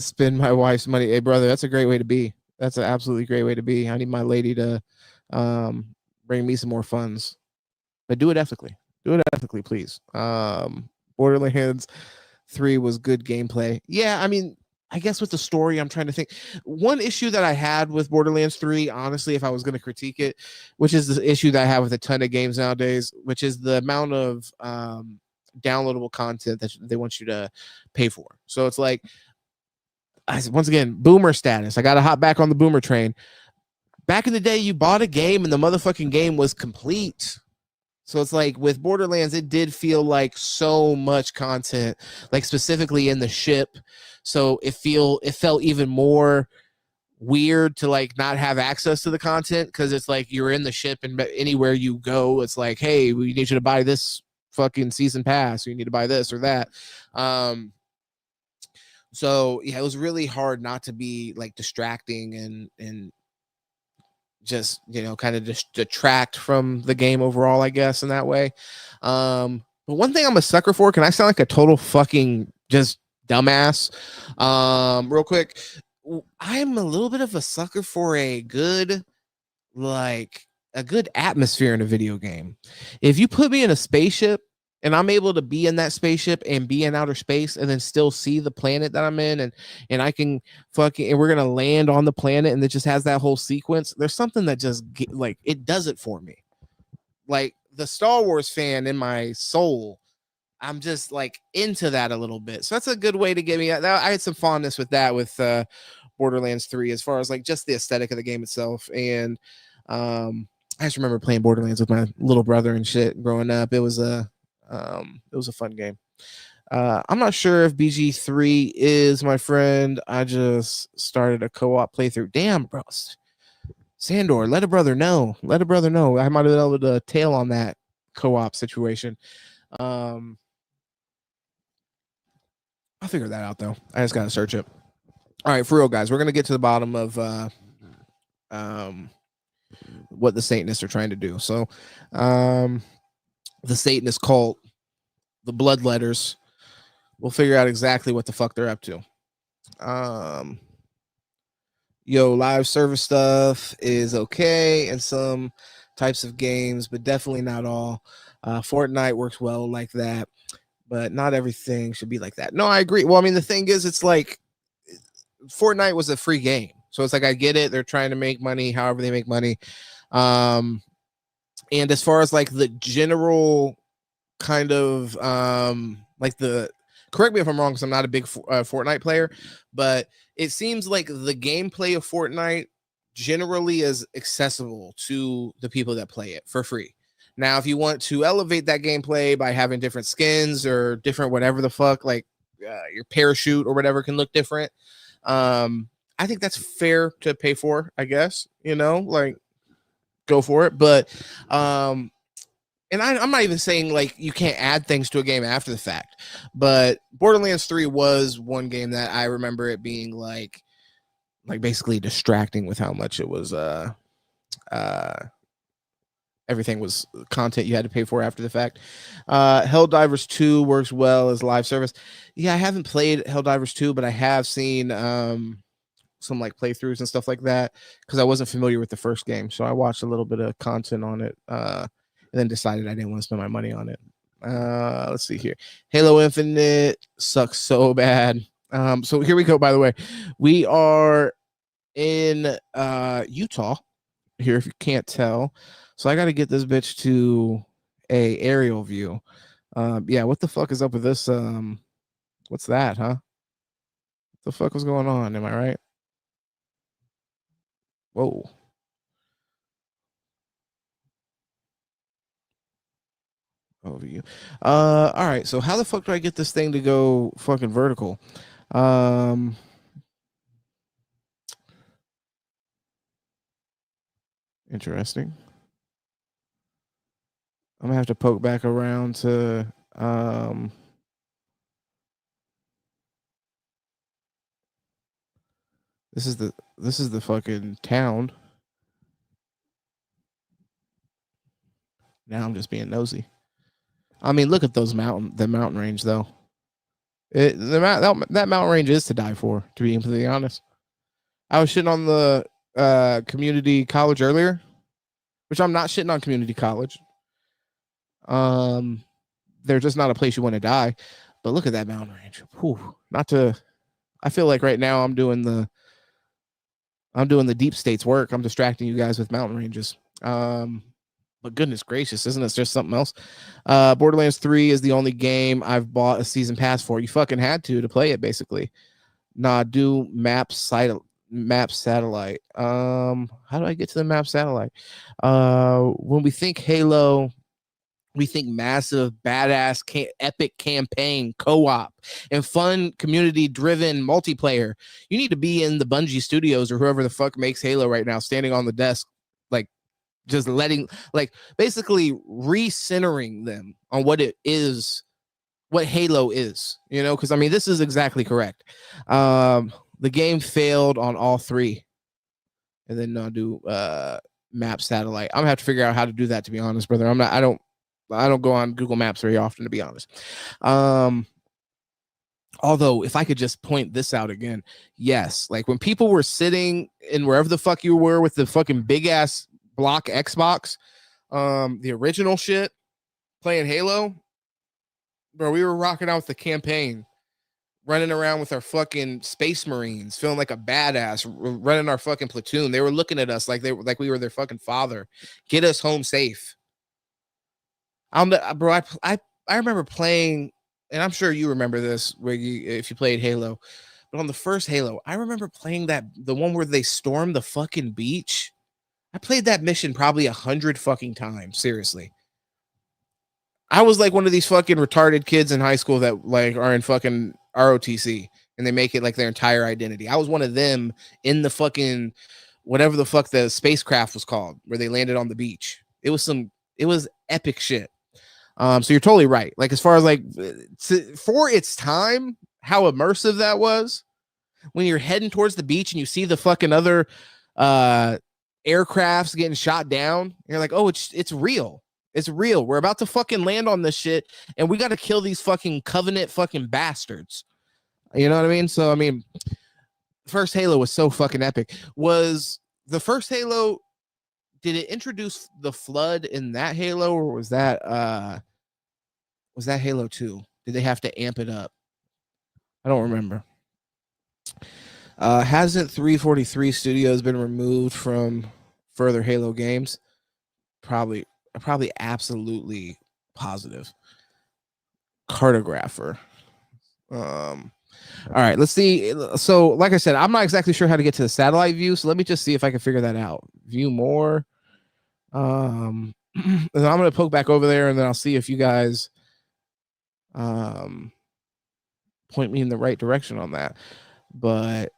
spend my wife's money. Hey, brother, that's a great way to be. That's an absolutely great way to be. I need my lady to bring me some more funds, but do it ethically. Do it ethically, please. Borderlands 3 was good gameplay. Yeah, I mean, I guess with the story, I'm trying to think. One issue that I had with Borderlands 3, honestly, if I was going to critique it, which is the issue that I have with a ton of games nowadays, which is the amount of downloadable content that they want you to pay for. So it's like, once again, boomer status. I got to hop back on the boomer train. Back in the day, you bought a game and the motherfucking game was complete. So it's like with Borderlands, it did feel like so much content, like specifically in the ship. So it felt even more weird to like not have access to the content because it's like you're in the ship and anywhere you go, it's like, hey, we need you to buy this fucking season pass, or you need to buy this or that. So yeah, it was really hard not to be like distracting and just kind of just detract from the game overall, I guess, in that way. But one thing I'm a sucker for, can I sound like a total fucking just dumbass? Real quick, I'm a little bit of a sucker for a good atmosphere in a video game. If you put me in a spaceship and I'm able to be in that spaceship and be in outer space and then still see the planet that I'm in, and I can and we're gonna land on the planet and it just has that whole sequence, there's something that just it does it for me. Like the Star Wars fan in my soul, I'm just like into that a little bit. So that's a good way to get me. I had some fondness with that with Borderlands 3 as far as like just the aesthetic of the game itself. And I just remember playing Borderlands with my little brother and shit growing up. It was a fun game. I'm not sure if BG3 is my friend. I just started a co-op playthrough. Damn, bro. Sandor, let a brother know. Let a brother know. I might have been able to tail on that co-op situation. I'll figure that out though. I just gotta search it. All right, for real, guys, we're gonna get to the bottom of what the Satanists are trying to do. So, the Satanist cult, the Bloodletters, we'll figure out exactly what the fuck they're up to. Live service stuff is okay in some types of games, but definitely not all. Fortnite works well like that, but not everything should be like that. No, I agree. Well, I mean, the thing is, it's like Fortnite was a free game. So it's like, I get it. They're trying to make money, however they make money. And as far as like the general kind of correct me if I'm wrong, because I'm not a big Fortnite player, but it seems like the gameplay of Fortnite generally is accessible to the people that play it for free. Now, if you want to elevate that gameplay by having different skins or different whatever the fuck, like your parachute or whatever can look different, I think that's fair to pay for, I guess, like go for it. But and I'm not even saying like you can't add things to a game after the fact, but Borderlands 3 was one game that I remember it being like basically distracting with how much it was everything was content you had to pay for after the fact. Helldivers 2 works well as live service. Yeah, I haven't played Helldivers 2, but I have seen some like playthroughs and stuff like that because I wasn't familiar with the first game. So I watched a little bit of content on it and then decided I didn't want to spend my money on it. Let's see here. Halo Infinite sucks so bad. So here we go, by the way. We are in Utah here, if you can't tell. So I got to get this bitch to a aerial view. Yeah, what the fuck is up with this? What's that, huh? What the fuck was going on? Am I right? Whoa. Overview. All right. So how the fuck do I get this thing to go fucking vertical? Interesting. I'm gonna have to poke back around to this is the fucking town. Now I'm just being nosy. I mean, look at the mountain range though. That mountain range is to die for, to be completely honest. I was shitting on the community college earlier, which I'm not shitting on community college. They're just not a place you want to die. But look at that mountain range. Whew. I feel like right now I'm doing the deep state's work. I'm distracting you guys with mountain ranges. But goodness gracious, isn't it just something else? Borderlands 3 is the only game I've bought a season pass for. You fucking had to play it, basically. Nah, do map satellite. How do I get to the map satellite? When we think Halo, we think massive, badass, epic campaign, co-op, and fun, community-driven multiplayer. You need to be in the Bungie Studios or whoever the fuck makes Halo right now, standing on the desk, like just basically recentering them on what it is, what Halo is. You know, because I mean, this is exactly correct. The game failed on all three, and then I'll do map satellite. I'm gonna have to figure out how to do that. To be honest, brother, I don't go on Google Maps very often, to be honest. Although, if I could just point this out again, yes, like when people were sitting in wherever the fuck you were with the fucking big ass block Xbox, the original shit, playing Halo, bro, we were rocking out with the campaign, running around with our fucking Space Marines, feeling like a badass, running our fucking platoon. They were looking at us like we were their fucking father. Get us home safe. Bro, I remember playing, and I'm sure you remember this, if you played Halo, but on the first Halo, I remember playing the one where they stormed the fucking beach. I played that mission probably 100 fucking times. Seriously, I was like one of these fucking retarded kids in high school that like are in fucking ROTC and they make it like their entire identity. I was one of them in the fucking whatever the fuck the spacecraft was called, where they landed on the beach. It was epic shit. So you're totally right. Like as far as like for its time, how immersive that was. When you're heading towards the beach and you see the fucking other aircrafts getting shot down, you're like, oh, it's real. It's real. We're about to fucking land on this shit, and we got to kill these fucking Covenant fucking bastards. You know what I mean? So I mean, first Halo was so fucking epic. Was the first Halo? Did it introduce the flood in that Halo, or was that Halo 2? Did they have to amp it up? I don't remember. Hasn't 343 Studios been removed from further Halo games? Probably absolutely positive. Cartographer. All right, let's see. So, like I said, I'm not exactly sure how to get to the satellite view, so let me just see if I can figure that out. View more. And I'm gonna poke back over there, and then I'll see if you guys point me in the right direction on that. But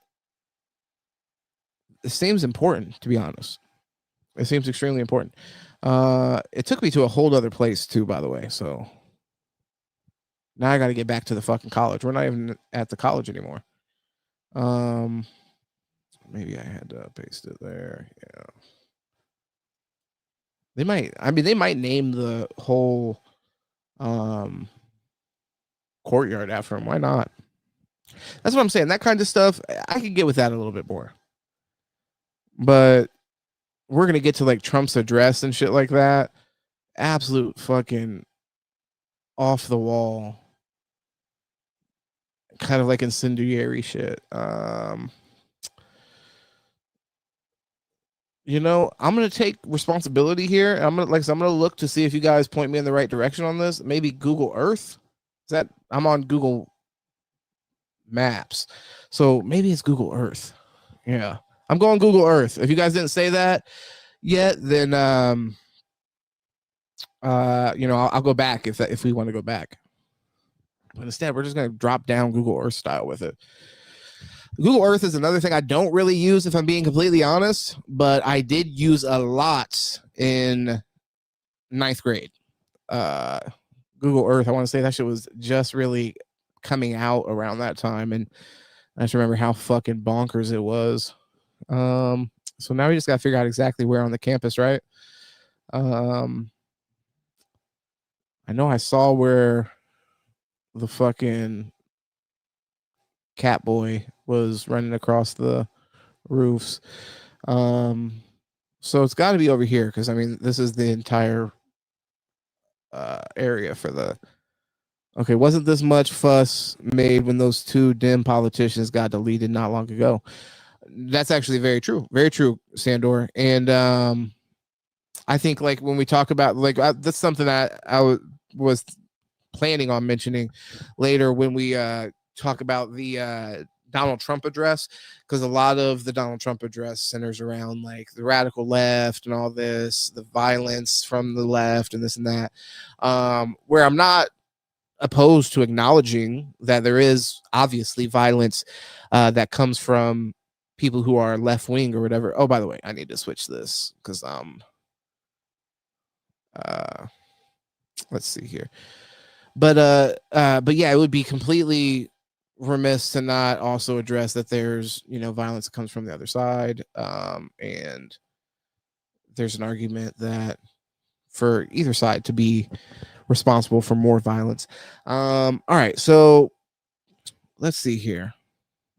it seems important, to be honest. It seems extremely important. It took me to a whole other place too, by the way. So now I got to get back to the fucking college. We're not even at the college anymore. Maybe I had to paste it there. Yeah. They might name the whole courtyard after him. Why not? That's what I'm saying. That kind of stuff, I could get with that a little bit more. But we're gonna get to like Trump's address and shit like that. Absolute fucking off the wall, kind of like incendiary shit. You know, I'm gonna take responsibility here. I'm gonna look to see if you guys point me in the right direction on this. Maybe Google Earth. Is that I'm on Google Maps, so maybe it's Google Earth. Yeah, I'm going Google Earth. If you guys didn't say that yet, then you know, I'll go back if we want to go back. But instead, we're just gonna drop down Google Earth style with it. Google Earth is another thing I don't really use, if I'm being completely honest, but I did use a lot in 9th grade. Google Earth, I want to say that shit was just really coming out around that time, and I just remember how fucking bonkers it was. So now we just got to figure out exactly where on the campus, right? I know I saw where the fucking cat boy was running across the roofs. So it's got to be over here because I mean this is the entire area for the. Okay, wasn't this much fuss made when those 2 dim politicians got deleted not long ago? That's actually very true, Sandor. And I think like when we talk about like that's something that I was planning on mentioning later when we talk about the Donald Trump address, because a lot of the Donald Trump address centers around like the radical left and all this, the violence from the left and this and that, where I'm not opposed to acknowledging that there is obviously violence that comes from people who are left wing or whatever. Oh, by the way, I need to switch this because let's see here. But yeah, it would be completely remiss to not also address that there's, you know, violence that comes from the other side, and there's an argument that for either side to be responsible for more violence. All right, so let's see here.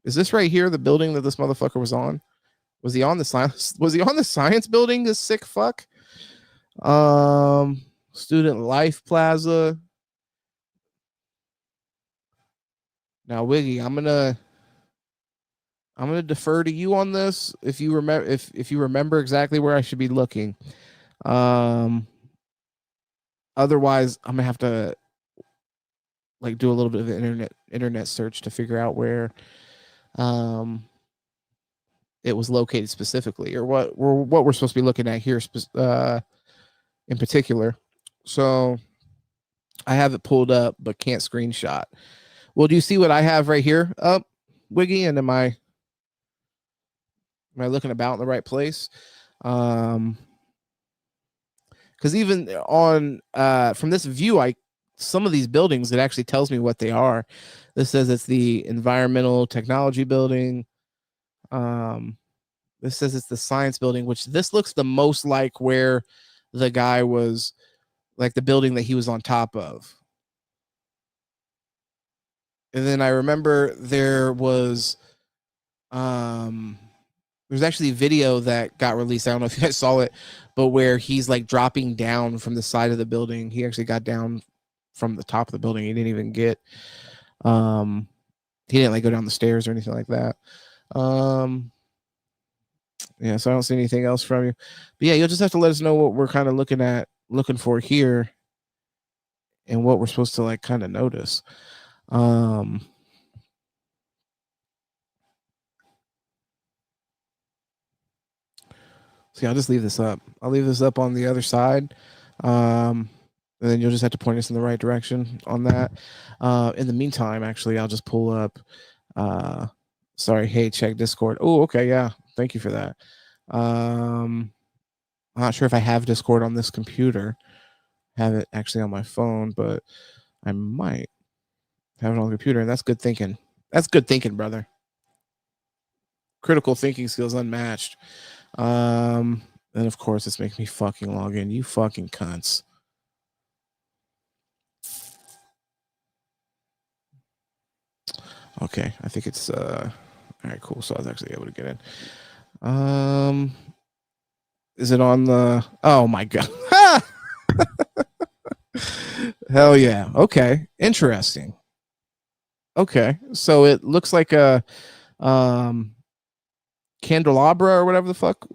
Is this right here the building that this motherfucker was on? Was he on the science? Was he on the science building? This sick fuck. Student Life Plaza. Now, Wiggy, I'm gonna defer to you on this. If you remember, if you remember exactly where I should be looking. Otherwise, I'm gonna have to like do a little bit of an internet search to figure out where it was located specifically, or what we're supposed to be looking at here in particular. So I have it pulled up but can't screenshot. Well, do you see what I have right here up, Wiggy? And am I looking about in the right place? Because even on from this view, some of these buildings, it actually tells me what they are. This says it's the Environmental Technology Building. This says it's the Science Building, which this looks the most like where the guy was, like the building that he was on top of. And then I remember there was there's actually a video that got released. I don't know if you guys saw it, but where he's like dropping down from the side of the building. He actually got down from the top of the building. He didn't even get he didn't like go down the stairs or anything like that. Yeah, so I don't see anything else from you. But yeah, you'll just have to let us know what we're kind of looking for here and what we're supposed to like kind of notice. See, I'll just leave this up. I'll leave this up on the other side. And then you'll just have to point us in the right direction on that. In the meantime, actually, I'll just pull up. Sorry, hey, check Discord. Oh, okay, yeah. Thank you for that. I'm not sure if I have Discord on this computer. I have it actually on my phone, but I might have it on the computer, and that's good thinking. That's good thinking, brother. Critical thinking skills unmatched. And of course, it's making me fucking log in. You fucking cunts. Okay, I think it's all right, cool. So I was actually able to get in. Is it on the oh my god. Hell yeah. Okay. Interesting. Okay. So it looks like a candelabra or whatever the fuck.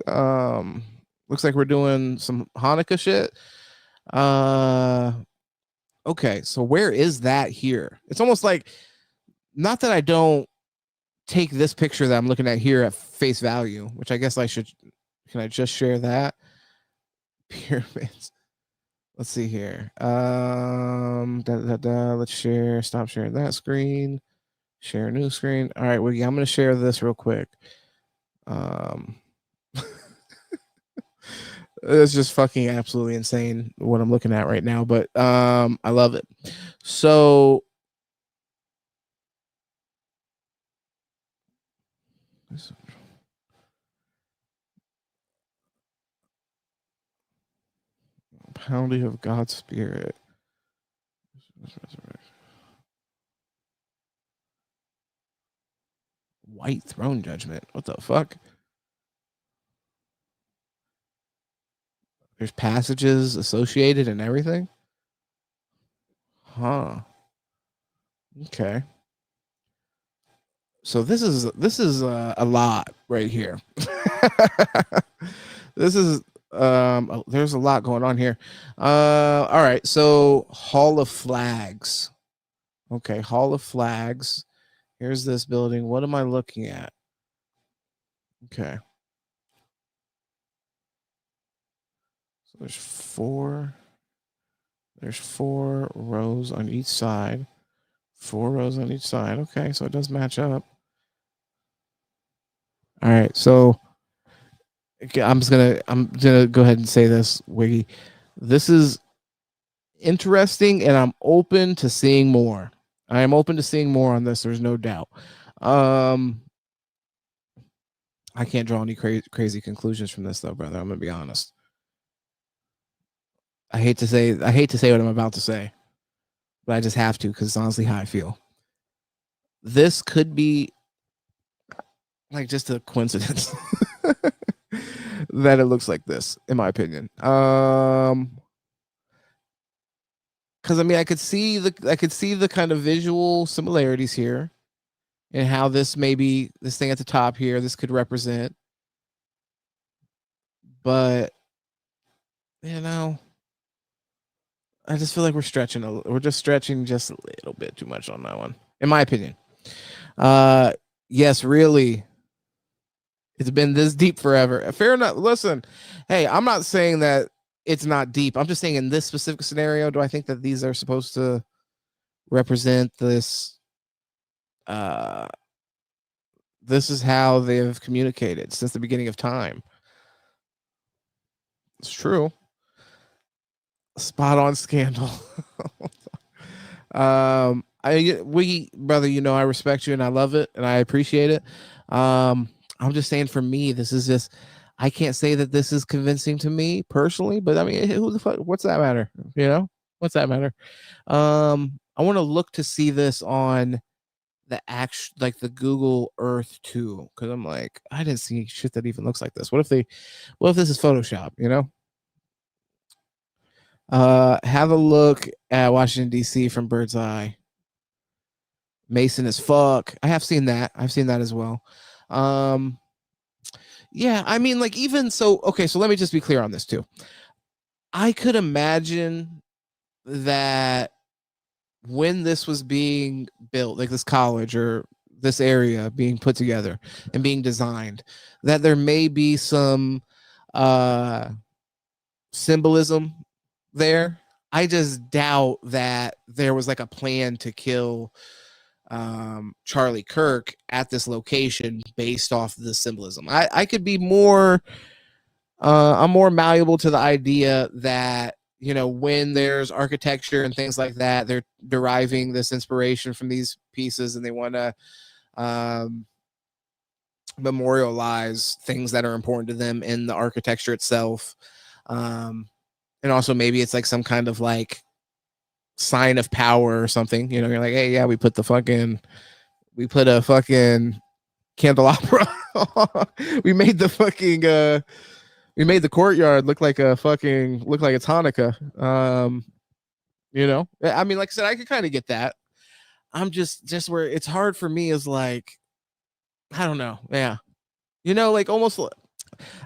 Looks like we're doing some Hanukkah shit. Okay, so where is that here? It's almost like, not that I don't take this picture that I'm looking at here at face value, which I guess I should. Can I just share that? Pyramids. Let's see here. Let's share. Stop sharing that screen. Share a new screen. All right, I'm gonna share this real quick. It's just fucking absolutely insane what I'm looking at right now, but I love it. So pounding of God's spirit. White throne judgment. What the fuck? There's passages associated and everything. Huh. Okay. So this is a lot right here. This is there's a lot going on here. All right. So Hall of Flags. Okay, Hall of Flags. Here's this building. What am I looking at? Okay. So there's four rows on each side. 4 rows on each side. Okay, so it does match up. All right, so I'm gonna go ahead and say this, Wiggy. This is interesting, and I'm open to seeing more. I am open to seeing more on this. There's no doubt. I can't draw any crazy conclusions from this, though, brother. I'm gonna be honest. I hate to say what I'm about to say, but I just have to because it's honestly how I feel. This could be like just a coincidence that it looks like this, in my opinion. Because I mean, I could see the kind of visual similarities here, and how this maybe this thing at the top here, this could represent. But you know, I just feel like we're just stretching just a little bit too much on that one, in my opinion. Yes, really. It's been this deep forever. Fair enough. Listen, hey, I'm not saying that it's not deep. I'm just saying in this specific scenario, do I think that these are supposed to represent this? This is how they have communicated since the beginning of time. It's true. Spot on scandal. Brother, you know I respect you and I love it and I appreciate it. I'm just saying, for me, this is just, I can't say that this is convincing to me personally, but I mean, who the fuck, what's that matter? You know, what's that matter? I want to look to see this on the like the Google Earth too, because I'm like, I didn't see shit that even looks like this. What if this is Photoshop, you know? Have a look at Washington, D.C. from bird's eye. Mason as fuck. I have seen that. I've seen that as well. Yeah, I mean, like, even so, okay, so let me just be clear on this too. I could imagine that when this was being built, like this college or this area being put together and being designed, that there may be some symbolism there. I just doubt that there was like a plan to kill Charlie Kirk at this location based off the symbolism. I could be more I'm more malleable to the idea that, you know, when there's architecture and things like that, they're deriving this inspiration from these pieces and they want to memorialize things that are important to them in the architecture itself. And also maybe it's like some kind of like sign of power or something, you know, you're like, hey, yeah, we put a fucking candelabra. we made the courtyard look like it's Hanukkah. You know, I mean, like I said, I could kind of get that. I'm just where it's hard for me is like, I don't know. Yeah. like almost,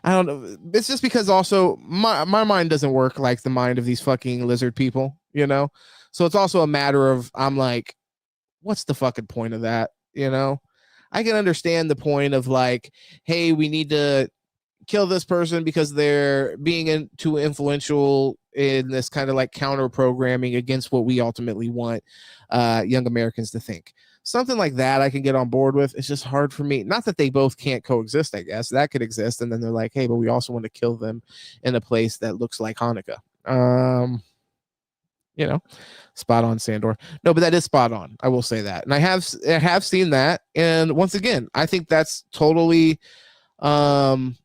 I don't know. It's just because also my mind doesn't work like the mind of these fucking lizard people, So it's also a matter of, I'm like, what's the fucking point of that? I can understand the point of like, hey, we need to kill this person because they're being too influential in this kind of like counter programming against what we ultimately want young Americans to think. Something like that I can get on board with. It's just hard for me. Not that they both can't coexist, I guess. That could exist. And then they're like, hey, but we also want to kill them in a place that looks like Hanukkah. Spot on, Sandor. No, but that is spot on. I will say that. And I have seen that. And once again, I think that's totally possible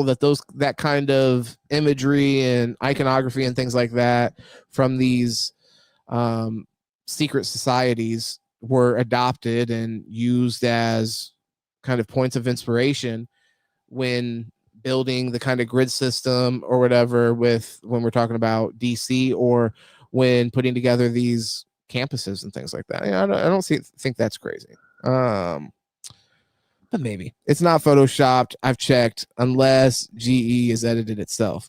that that kind of imagery and iconography and things like that from these secret societies were adopted and used as kind of points of inspiration when building the kind of grid system or whatever when we're talking about DC, or when putting together these campuses and things like that. I don't think that's crazy. But maybe it's not photoshopped. I've checked, unless GE has edited itself.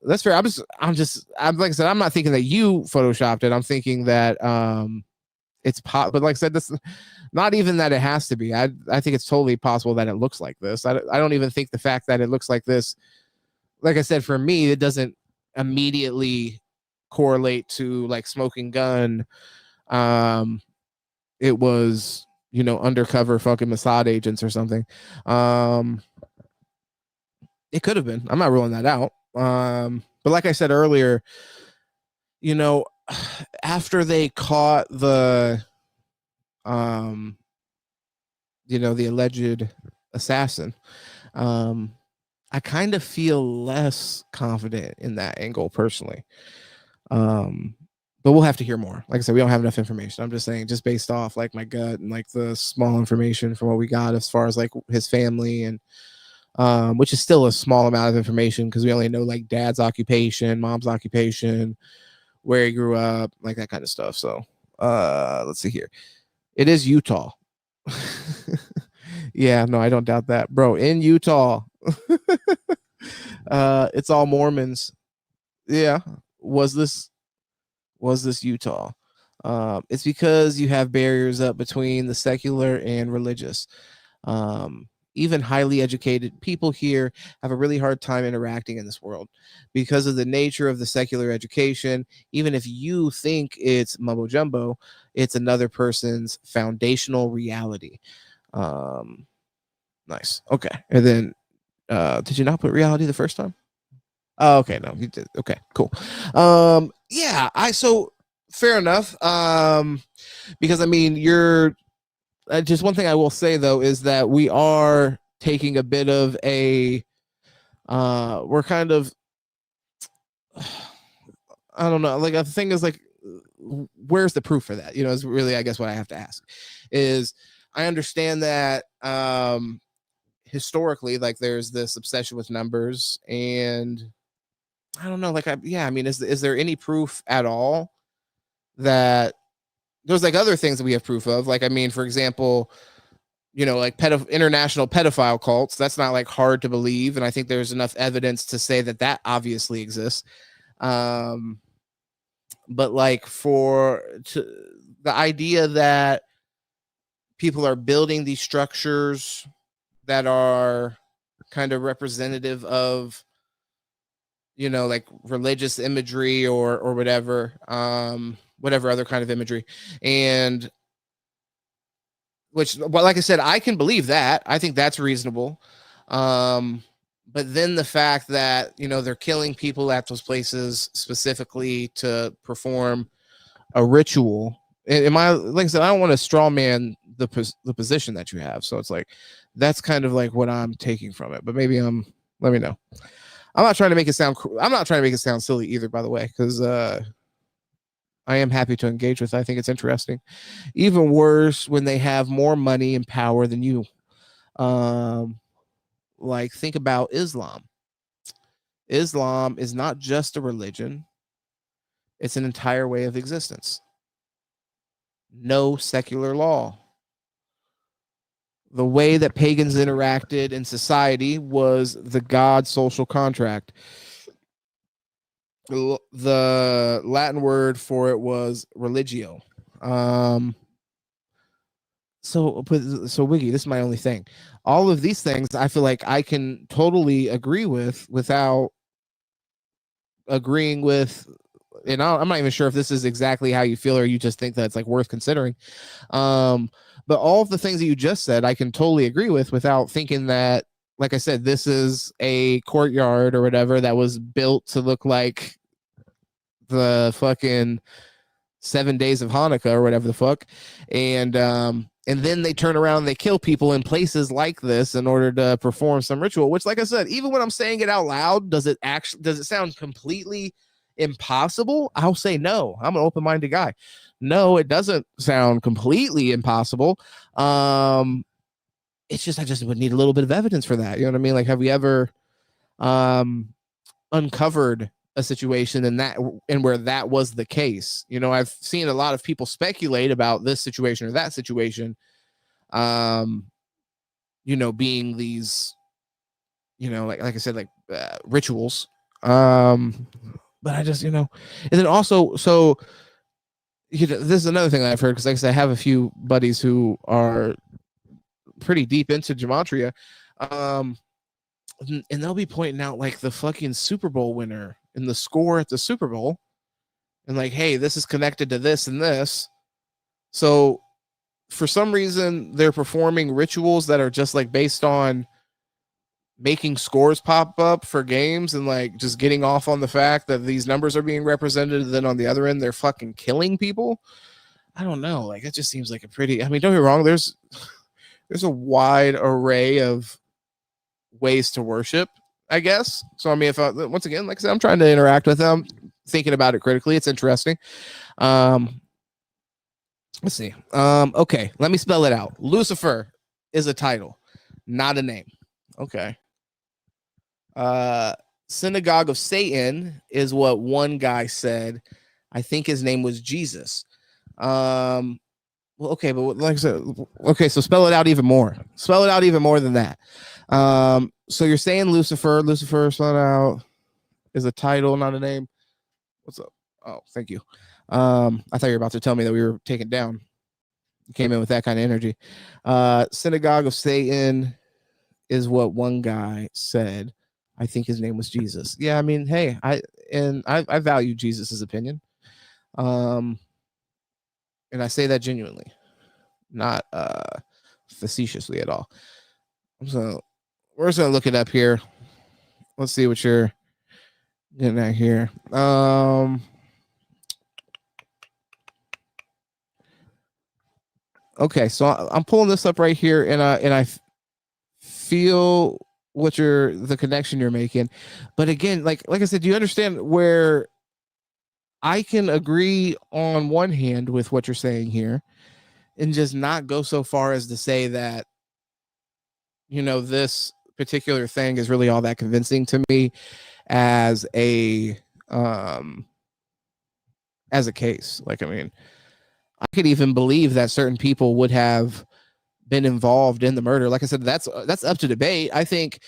That's fair. I'm like I said, I'm not thinking that you photoshopped it. I'm thinking that it's but like I said, this not even that it has to be. I think it's totally possible that it looks like this. I don't even think the fact that it looks like this, like I said, for me, it doesn't immediately correlate to like Smoking Gun. It was, undercover fucking Mossad agents or something. It could have been. I'm not ruling that out. But like I said earlier, after they caught the the alleged assassin, I kind of feel less confident in that angle personally. But we'll have to hear more. Like I said, we don't have enough information. I'm just saying, just based off like my gut and like the small information from what we got as far as like his family, and which is still a small amount of information because we only know like dad's occupation, mom's occupation, where he grew up, like that kind of stuff. So let's see here. It is Utah. Yeah, no, I don't doubt that, bro. In Utah. It's all Mormons. Yeah. Was this Utah? It's because you have barriers up between the secular and religious. Even highly educated people here have a really hard time interacting in this world because of the nature of the secular education. Even if you think it's mumbo jumbo, it's another person's foundational reality. Nice. Okay. And then did you not put reality the first time? Oh, okay. No, you did. Okay, cool. So fair enough. Because I mean, you're just one thing I will say though is that we are taking a bit of a we're kind of, I don't know, like the thing is like, where's the proof for that? Is really, I guess, what I have to ask is, I understand that historically, like there's this obsession with numbers, and I don't know, like I mean, is there any proof at all that there's like other things that we have proof of? Like, I mean, for example, like international pedophile cults, that's not like hard to believe, and I think there's enough evidence to say that obviously exists. But like the idea that people are building these structures that are kind of representative of like religious imagery or whatever other kind of imagery, and which, well, like I said, I can believe that. I think that's reasonable. But then the fact that they're killing people at those places specifically to perform a ritual. Like I said, I don't want to straw man the position that you have. So it's like, that's kind of like what I'm taking from it. But maybe let me know. I'm not trying to make it sound silly either, by the way, because I am happy to engage with it. I think it's interesting. Even worse when they have more money and power than you. Like, think about Islam. Islam is not just a religion. It's an entire way of existence. No secular law. the way that pagans interacted in society was the God social contract. The Latin word for it was religio. So Wiggy, this is my only thing. All of these things I feel like I can totally agree with without agreeing with, and I'm not even sure if this is exactly how you feel or you just think that it's like worth considering. But all of the things that you just said, I can totally agree with without thinking that, like I said, this is a courtyard or whatever that was built to look like the fucking 7 days of Hanukkah or whatever the fuck. And then they turn around and they kill people in places like this in order to perform some ritual, which, like I said, even when I'm saying it out loud, does it sound completely impossible? I'll say no. I'm an open-minded guy. No, it doesn't sound completely impossible. It's just I just would need a little bit of evidence for that. You know what I mean? Like, have we ever uncovered a situation and where that was the case? You know, I've seen a lot of people speculate about this situation or that situation, you know, being these, you know, like I said, like rituals. But I just, you know, and then also, so you know, this is another thing that I've heard, because like I said, I have a few buddies who are pretty deep into gematria, and they'll be pointing out like the fucking Super Bowl winner and the score at the Super Bowl, and like, hey, this is connected to this and this. So for some reason, they're performing rituals that are just like based on making scores pop up for games and like just getting off on the fact that these numbers are being represented. And then on the other end, they're fucking killing people. I don't know. Like, it just seems like a pretty, I mean, don't get me wrong. There's a wide array of ways to worship, I guess. So, I mean, if once again, like I said, I'm trying to interact with them, thinking about it critically. It's interesting. Let's see. Okay. Let me spell it out. Lucifer is a title, not a name. Okay. Synagogue of Satan is what one guy said. I think his name was Jesus. Well, okay, but like I said, okay, so spell it out even more. Spell it out even more than that. So you're saying Lucifer, spell it out, is a title, not a name. What's up? Oh, thank you. I thought you were about to tell me that we were taken down. You came in with that kind of energy. Synagogue of Satan is what one guy said. I think his name was Jesus. Yeah, I mean, hey, I value Jesus's opinion. And I say that genuinely, not facetiously at all. So we're just gonna look it up here. Let's see what you're getting at here. Okay, so I'm pulling this up right here, and I feel the connection you're making. But again, like I said, do you understand where I can agree on one hand with what you're saying here and just not go so far as to say that, you know, this particular thing is really all that convincing to me as a case. Like, I mean, I could even believe that certain people would have been involved in the murder. Like I said, that's up to debate. I think,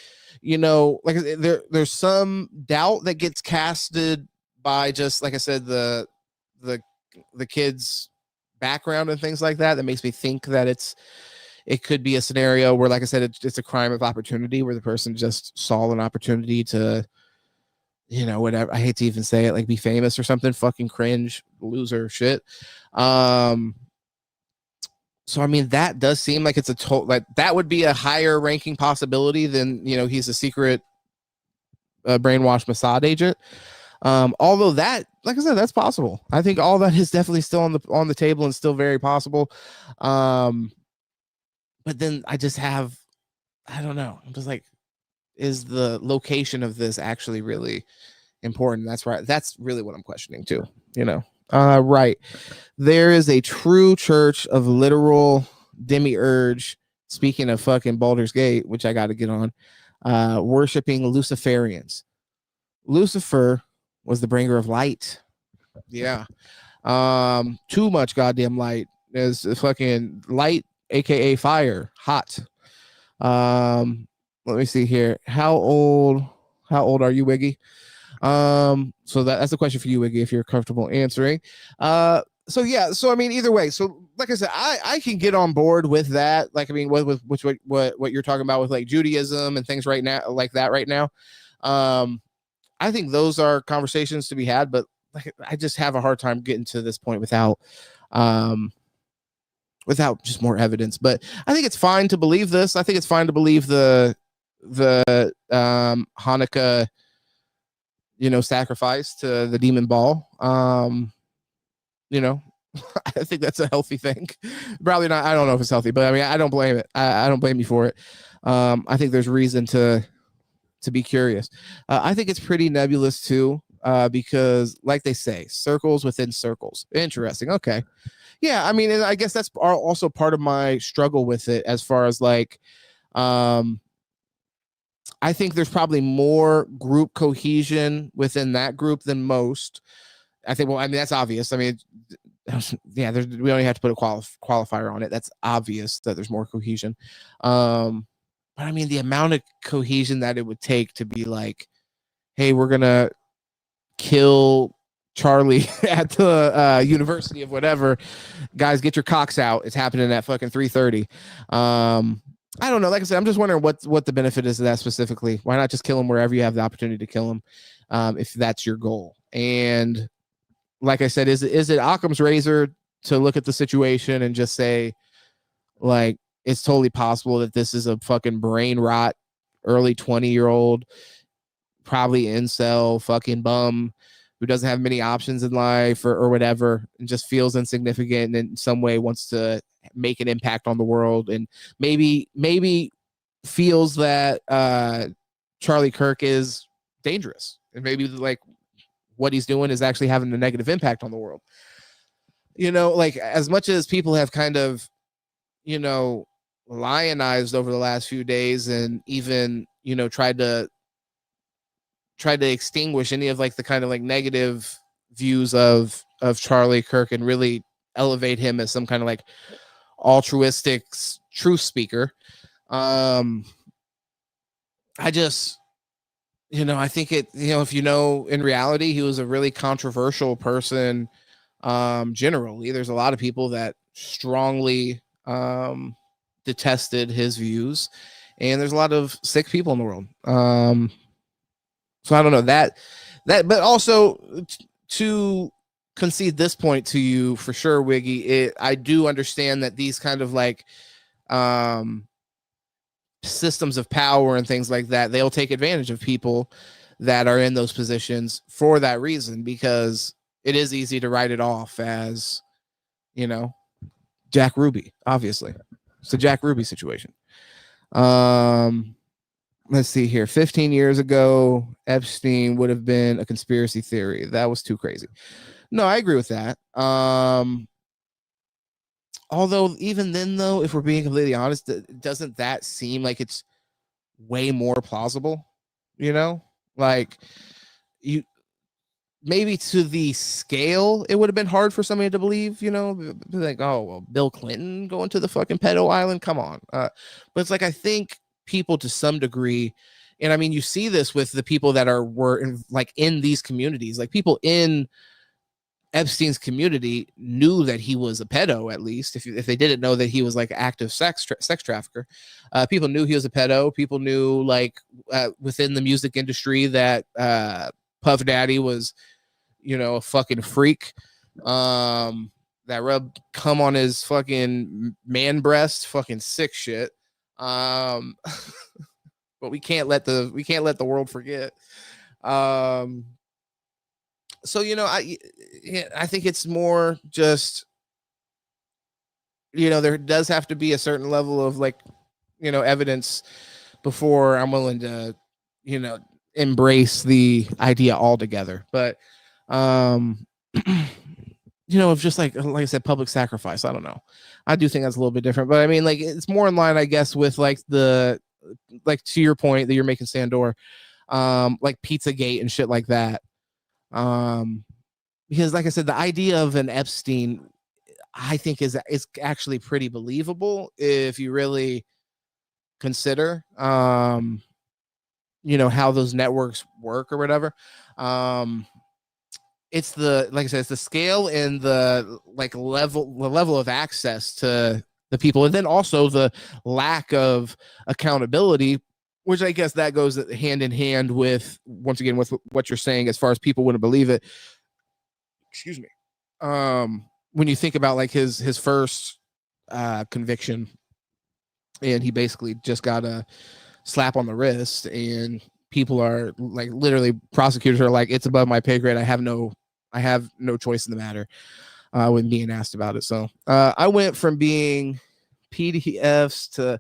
you know, like there's some doubt that gets casted by just, like I said, the kid's background and things like that makes me think that it could be a scenario where, like I said, it's a crime of opportunity where the person just saw an opportunity to, you know, whatever. I hate to even say it, like be famous or something. Fucking cringe, loser shit. So, I mean, that does seem like it's a total, like that would be a higher ranking possibility than, you know, he's a secret brainwashed Mossad agent. Although that, like I said, that's possible. I think all that is definitely still on the table and still very possible. But then I just have, I don't know. I'm just like, is the location of this actually really important? That's really what I'm questioning too, you know? Right. There is a true church of literal demiurge. Speaking of fucking Baldur's Gate, which I got to get on, worshiping Luciferians. Lucifer was the bringer of light. Yeah. Too much goddamn light. There's fucking light, aka fire, hot. Let me see here. How old are you, Wiggy? So that's a question for you, Wiggy, if you're comfortable answering. So yeah, so I mean, either way, so like I said, I can get on board with that. Like, I mean, what you're talking about with like Judaism and things right now, like that right now. I think those are conversations to be had, but like, I just have a hard time getting to this point without just more evidence. But I think it's fine to believe this. I think it's fine to believe the Hanukkah, sacrifice to the demon ball. I think that's a healthy thing. Probably not. I don't know if it's healthy, but I mean, I don't blame it. I don't blame you for it. I think there's reason to be curious. I think it's pretty nebulous too, because like they say, circles within circles. Interesting. Okay. Yeah. I mean, and I guess that's also part of my struggle with it, as far as like, I think there's probably more group cohesion within that group than most. I think, well, I mean, that's obvious. I mean, yeah, we don't have to put a qualifier on it. That's obvious that there's more cohesion. But I mean, the amount of cohesion that it would take to be like, hey, we're going to kill Charlie at the university of whatever. Guys, get your cocks out. It's happening at fucking 3:30. I don't know. Like I said, I'm just wondering what the benefit is of that specifically. Why not just kill him wherever you have the opportunity to kill him, if that's your goal? And like I said, is it Occam's razor to look at the situation and just say, like, it's totally possible that this is a fucking brain rot, early 20-year-old, probably incel fucking bum who doesn't have many options in life or whatever, and just feels insignificant and in some way wants to make an impact on the world, and maybe feels that Charlie Kirk is dangerous, and maybe like what he's doing is actually having a negative impact on the world. Like, as much as people have kind of, lionized over the last few days, and even, tried to extinguish any of like the kind of like negative views of Charlie Kirk and really elevate him as some kind of like altruistic truth speaker. I just, I think it, if in reality, he was a really controversial person. Generally, there's a lot of people that strongly detested his views, and there's a lot of sick people in the world. So I don't know that, but also to concede this point to you for sure, Wiggy, I do understand that these kind of like systems of power and things like that, they'll take advantage of people that are in those positions for that reason, because it is easy to write it off as, Jack Ruby. Obviously, it's a Jack Ruby situation. Let's see here. 15 years ago, Epstein would have been a conspiracy theory. That was too crazy. No, I agree with that. Although even then, though, if we're being completely honest, doesn't that seem like it's way more plausible? Like, you maybe to the scale, it would have been hard for somebody to believe, like, oh, well, Bill Clinton going to the fucking pedo island. Come on. But it's like, I think people to some degree, and I mean, you see this with the people that were in these communities, like people in Epstein's community knew that he was a pedo, at least if they didn't know that he was like active sex trafficker. People knew he was a pedo. People knew, like, within the music industry, that Puff Daddy was, a fucking freak, that rubbed cum on his fucking man breast, fucking sick shit. But we can't let the world forget. So, I think it's more just, there does have to be a certain level of like, evidence before I'm willing to, embrace the idea altogether. But, of just like I said, public sacrifice. I don't know. I do think that's a little bit different, but I mean, like, it's more in line, I guess, with like to your point that you're making, Sandor, like Pizzagate and shit like that. Because like I said, the idea of an Epstein, I think is actually pretty believable if you really consider, you know, how those networks work or whatever. It's the, like I said, it's the scale and the level of access to the people, and then also the lack of accountability, which I guess that goes hand in hand with, once again, with what you're saying as far as people wouldn't believe it. Excuse me. When you think about like his first conviction, and he basically just got a slap on the wrist, and people are like, literally, prosecutors are like, it's above my pay grade. I have no choice in the matter when being asked about it. So I went from being PDFs to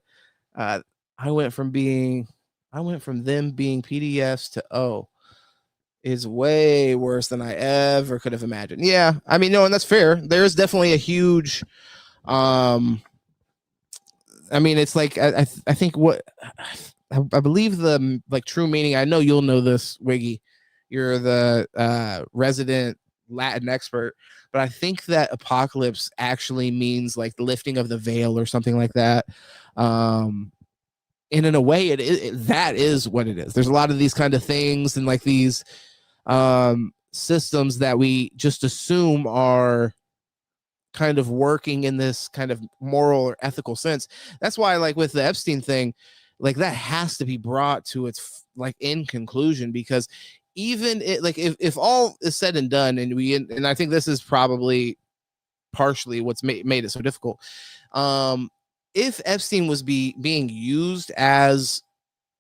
I went from them being PDFs to is way worse than I ever could have imagined. Yeah, I mean, no, and that's fair. There is definitely a huge I mean, it's like I think what I believe the like true meaning. I know you'll know this, Wiggy. You're the resident Latin expert, but I think that apocalypse actually means like the lifting of the veil or something like that. And in a way, that is what it is. There's a lot of these kind of things and like these systems that we just assume are kind of working in this kind of moral or ethical sense. That's why, like with the Epstein thing, like that has to be brought to its like in conclusion, because even it, like if all is said and done, and I think this is probably partially what's made it so difficult. If Epstein was being used as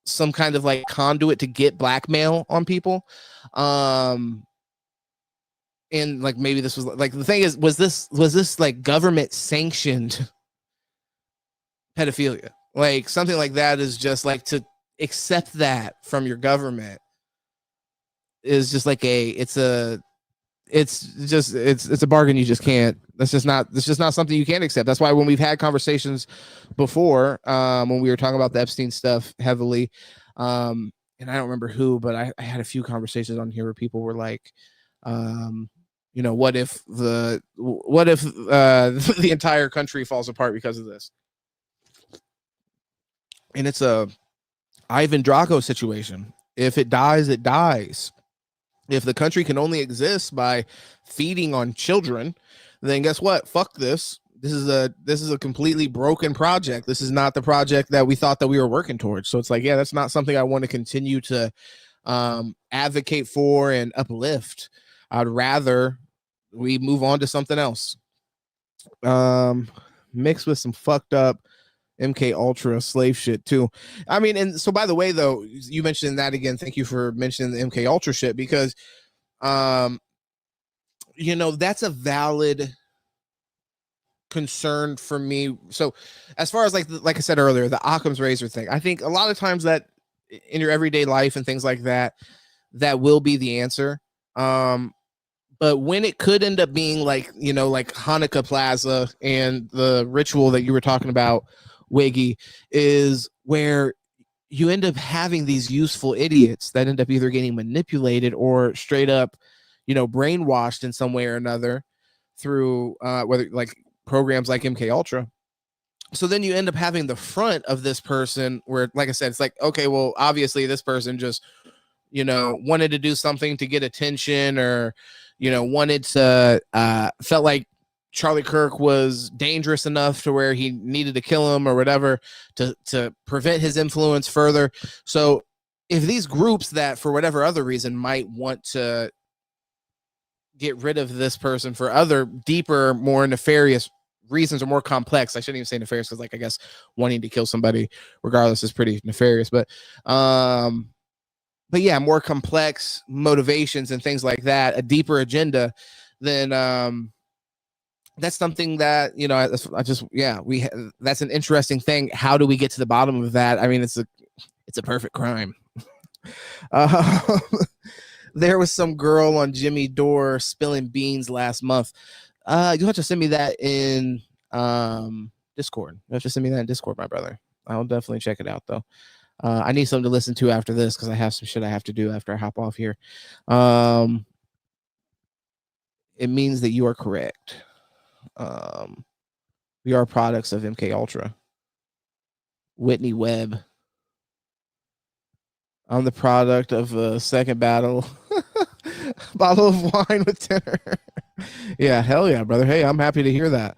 some kind of like conduit to get blackmail on people, and like maybe this was like, the thing is, was this like government sanctioned pedophilia? Like something like that is just like, to accept that from your government is just like it's a bargain you just can't. That's just not something you can't accept. That's why when we've had conversations before, when we were talking about the Epstein stuff heavily, and I don't remember who, but I had a few conversations on here where people were like, you know, what if the entire country falls apart because of this? And it's a Ivan Drago situation. If it dies, it dies. If the country can only exist by feeding on children, then guess what? Fuck this. This is a completely broken project. This is not the project that we thought that we were working towards. So it's like, yeah, that's not something I want to continue to advocate for and uplift. I'd rather we move on to something else. Mixed with some fucked up MK Ultra slave shit too. I mean, and so by the way, though, you mentioned that again. Thank you for mentioning the MK Ultra shit, because you know, that's a valid concern for me. So as far as like I said earlier, the Occam's razor thing, I think a lot of times that in your everyday life and things like that, that will be the answer. But when it could end up being like, you know, like Hanukkah Plaza and the ritual that you were talking about, Wiggy, is where you end up having these useful idiots that end up either getting manipulated or straight up, you know, brainwashed in some way or another through whether like programs like MK Ultra. So then you end up having the front of this person where, like I said, it's like, okay, well, obviously this person just, you know, wanted to do something to get attention, or, you know, wanted to felt like Charlie Kirk was dangerous enough to where he needed to kill him or whatever to prevent his influence further. So if these groups that for whatever other reason might want to get rid of this person for other deeper, more nefarious reasons, or more complex, I shouldn't even say nefarious, because like I guess wanting to kill somebody regardless is pretty nefarious, but yeah, more complex motivations and things like that, a deeper agenda, then that's something that, you know, that's an interesting thing. How do we get to the bottom of that? I mean, it's a perfect crime. There was some girl on Jimmy Dore spilling beans last month. You'll have to send me that in Discord. You'll have to send me that in Discord, my brother. I'll definitely check it out, though. I need something to listen to after this, because I have some shit I have to do after I hop off here. It means that you are correct. We are products of MK Ultra. Whitney Webb. I'm the product of a second bottle of wine with dinner. Yeah, hell yeah, brother. Hey, I'm happy to hear that.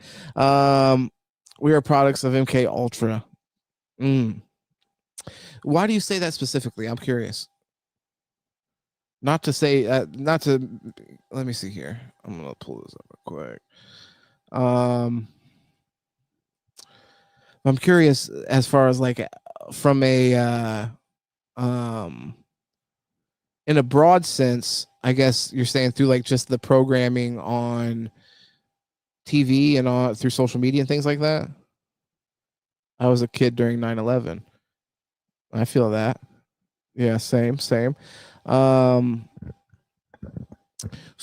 We are products of MK Ultra. Why do you say that specifically? I'm curious. Not to say, let me see here. I'm gonna pull this up real quick. I'm curious as far as like from a in a broad sense, I guess you're saying through like just the programming on TV and on through social media and things like that. I was a kid during 9/11. I feel that. Yeah, same. So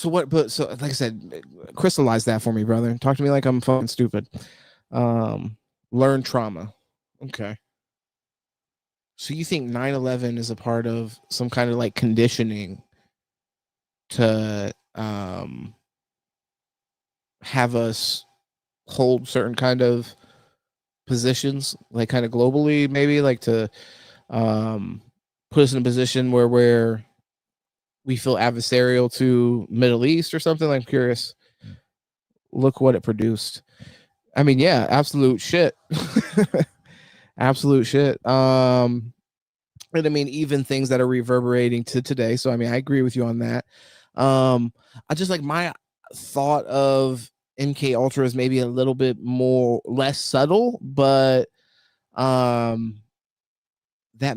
what? But so like I said, crystallize that for me, brother. Talk to me like I'm fucking stupid. Learn trauma. Okay. So you think 9/11 is a part of some kind of like conditioning to have us hold certain kind of positions, like kind of globally, maybe like to put us in a position where we feel adversarial to Middle East or something? I'm curious. Look what it produced. I mean, yeah, absolute shit. Absolute shit. And I mean, even things that are reverberating to today. So I mean, I agree with you on that. I just like my thought of MK Ultra is maybe a little bit less subtle, but that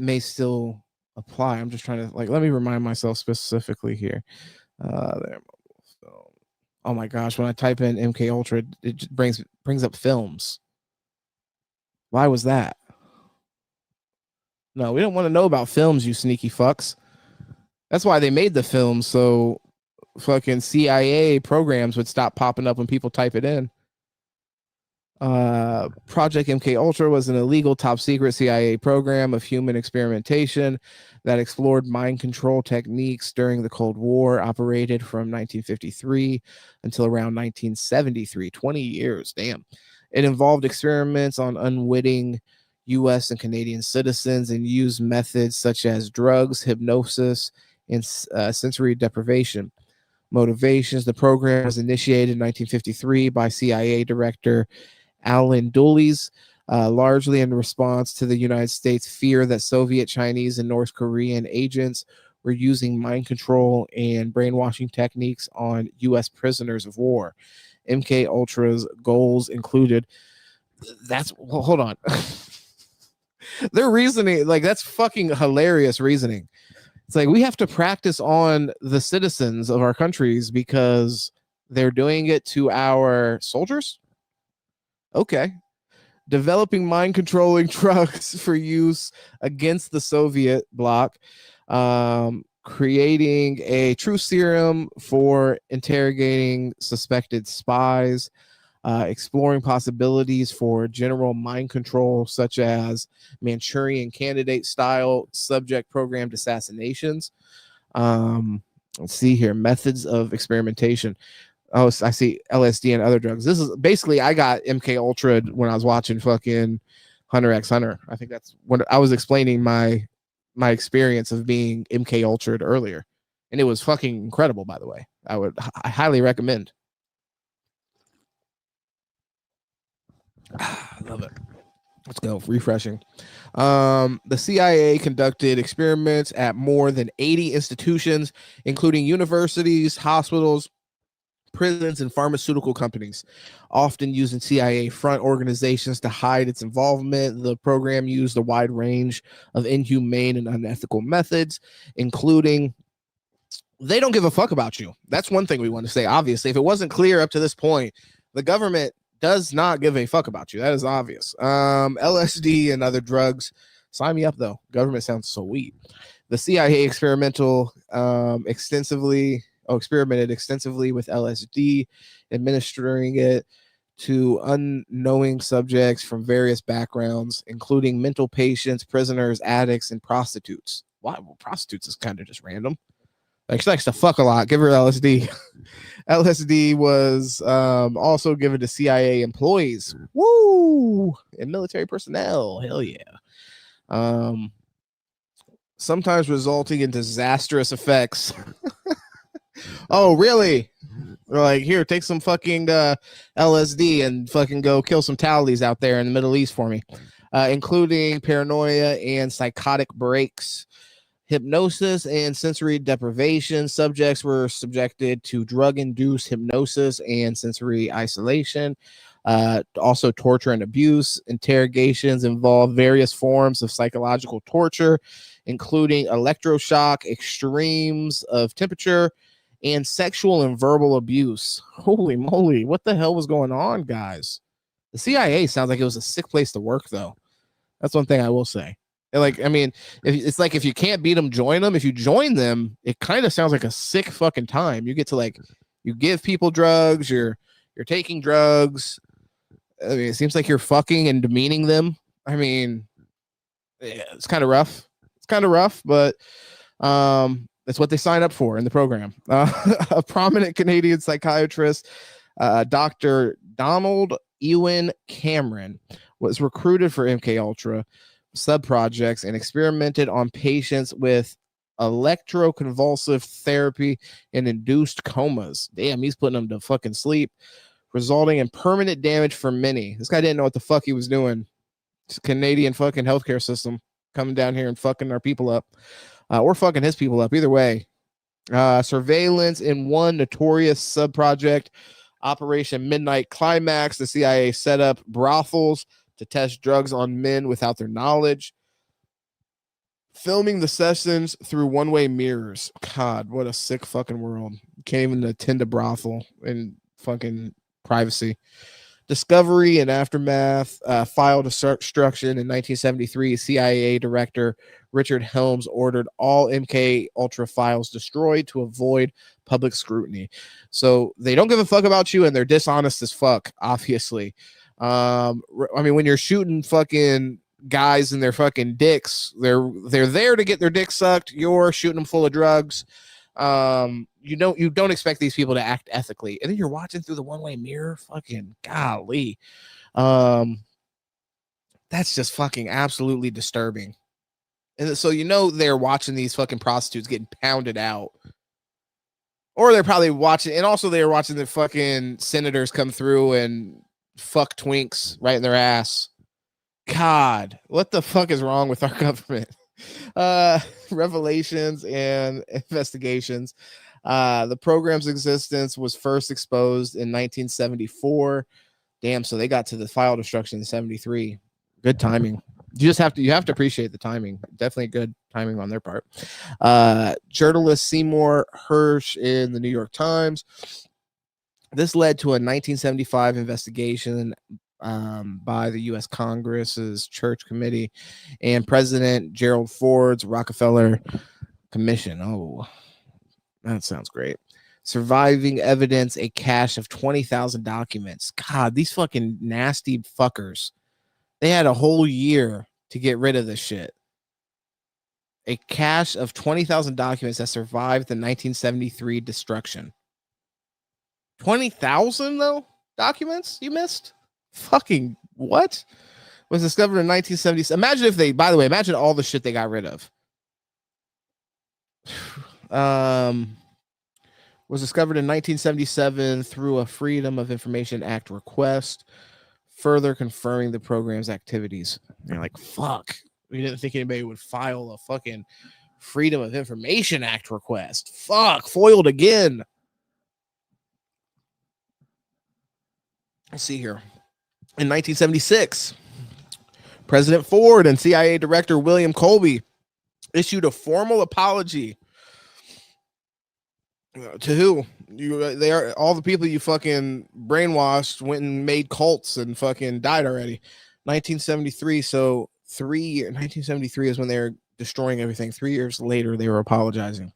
may still apply. I'm just trying to like let me remind myself specifically here. There. Oh my gosh, when I type in MK Ultra, it just brings up films. Why was that? No, we don't want to know about films, you sneaky fucks. That's why they made the films, so fucking CIA programs would stop popping up when people type it in. Project MK Ultra was an illegal top secret CIA program of human experimentation that explored mind control techniques during the Cold War, operated from 1953 until around 1973, 20 years. Damn. It involved experiments on unwitting US and Canadian citizens and used methods such as drugs, hypnosis, and sensory deprivation. Motivations. The program was initiated in 1953 by CIA Director Alan Dulles, largely in response to the United States' fear that Soviet, Chinese, and North Korean agents were using mind control and brainwashing techniques on U.S. prisoners of war. MK Ultra's goals included. Hold on. Their reasoning, like that's fucking hilarious reasoning. It's like we have to practice on the citizens of our countries because they're doing it to our soldiers. Okay. Developing mind controlling drugs for use against the Soviet bloc, creating a true serum for interrogating suspected spies, exploring possibilities for general mind control, such as Manchurian candidate style subject programmed assassinations. Let's see here, methods of experimentation. Oh, I see LSD and other drugs. This is basically I got MK Ultra when I was watching fucking Hunter x Hunter. I think that's when I was explaining my experience of being MK Ultra earlier, and it was fucking incredible. By the way, I highly recommend. I love it. Let's go. Refreshing. The CIA conducted experiments at more than 80 institutions, including universities, hospitals, prisons, and pharmaceutical companies, often using CIA front organizations to hide its involvement. The program used a wide range of inhumane and unethical methods, including they don't give a fuck about you. That's one thing we want to say. Obviously, if it wasn't clear up to this point, the government does not give a fuck about you. That is obvious. LSD and other drugs. Sign me up, though. Government sounds so sweet. The CIA experimented extensively with LSD, administering it to unknowing subjects from various backgrounds, including mental patients, prisoners, addicts, and prostitutes. Why? Well, prostitutes is kind of just random. Like, she likes to fuck a lot. Give her LSD. LSD was also given to CIA employees. Woo! And military personnel. Hell yeah. Sometimes resulting in disastrous effects. Oh, really? They're like, here, take some fucking LSD and fucking go kill some Talies out there in the Middle East for me, including paranoia and psychotic breaks. Hypnosis and sensory deprivation. Subjects were subjected to drug-induced hypnosis and sensory isolation. Also, torture and abuse. Interrogations involve various forms of psychological torture, including electroshock, extremes of temperature, and sexual and verbal abuse. Holy moly, what the hell was going on, guys? The CIA sounds like it was a sick place to work, though. That's one thing I will say. Like, I mean, it's like if you can't beat them, join them. If you join them, it kind of sounds like a sick fucking time. You get to, like, you give people drugs, you're taking drugs. I mean, it seems like you're fucking and demeaning them. I mean, yeah, it's kind of rough. It's kind of rough, but that's what they sign up for in the program. A prominent Canadian psychiatrist, Dr. Donald Ewan Cameron, was recruited for MK Ultra subprojects and experimented on patients with electroconvulsive therapy and induced comas. Damn, he's putting them to fucking sleep, resulting in permanent damage for many. This guy didn't know what the fuck he was doing. It's a Canadian fucking healthcare system coming down here and fucking our people up. Or fucking his people up. Either way. Surveillance in one notorious subproject, Operation Midnight Climax. The CIA set up brothels to test drugs on men without their knowledge. Filming the sessions through one-way mirrors. God, what a sick fucking world. You can't even attend a brothel in fucking privacy. Discovery and aftermath. File destruction in 1973. CIA director Richard Helms ordered all MK Ultra files destroyed to avoid public scrutiny. So they don't give a fuck about you, and they're dishonest as fuck, obviously. I mean, when you're shooting fucking guys in their fucking dicks, they're there to get their dick sucked. You're shooting them full of drugs. You don't expect these people to act ethically, and then you're watching through the one-way mirror. Fucking golly. That's just fucking absolutely disturbing. And so they're watching these fucking prostitutes getting pounded out. Or they're probably watching, and also they're watching the fucking senators come through and fuck twinks right in their ass. God, what the fuck is wrong with our government? Revelations and investigations. The program's existence was first exposed in 1974. Damn, so they got to the file destruction in 73. Good timing. You have to appreciate the timing. Definitely good timing on their part. Journalist Seymour Hersh in the New York Times. This led to a 1975 investigation by the U.S. Congress's Church Committee and President Gerald Ford's Rockefeller Commission. Oh, that sounds great. Surviving evidence, a cache of 20,000 documents. God, these fucking nasty fuckers. They had a whole year to get rid of this shit. A cache of 20,000 documents that survived the 1973 destruction. 20,000 though documents you missed? Fucking what? Was discovered in 1970. Imagine all the shit they got rid of. Was discovered in 1977 through a Freedom of Information Act request, further confirming the program's activities. You're like, fuck. We didn't think anybody would file a fucking Freedom of Information Act request. Fuck, foiled again. Let's see here. In 1976, President Ford and CIA Director William Colby issued a formal apology to who? They are all the people you fucking brainwashed, went and made cults and fucking died already. 1973. So 1973 is when they were destroying everything. 3 years later, they were apologizing.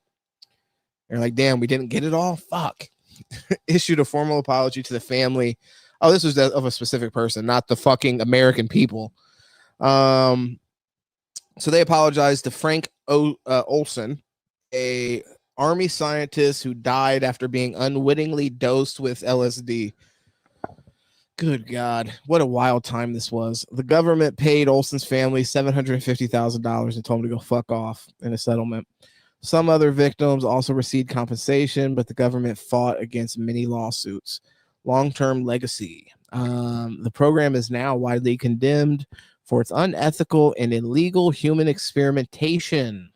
They're like, damn, we didn't get it all. Fuck. Issued a formal apology to the family. Oh, this was of a specific person, not the fucking American people. So they apologized to Frank Olson, a Army scientists who died after being unwittingly dosed with LSD. Good God, what a wild time this was. The government paid Olson's family $750,000 and told him to go fuck off in a settlement. Some other victims also received compensation, but the government fought against many lawsuits. Long-term legacy. The program is now widely condemned for its unethical and illegal human experimentation.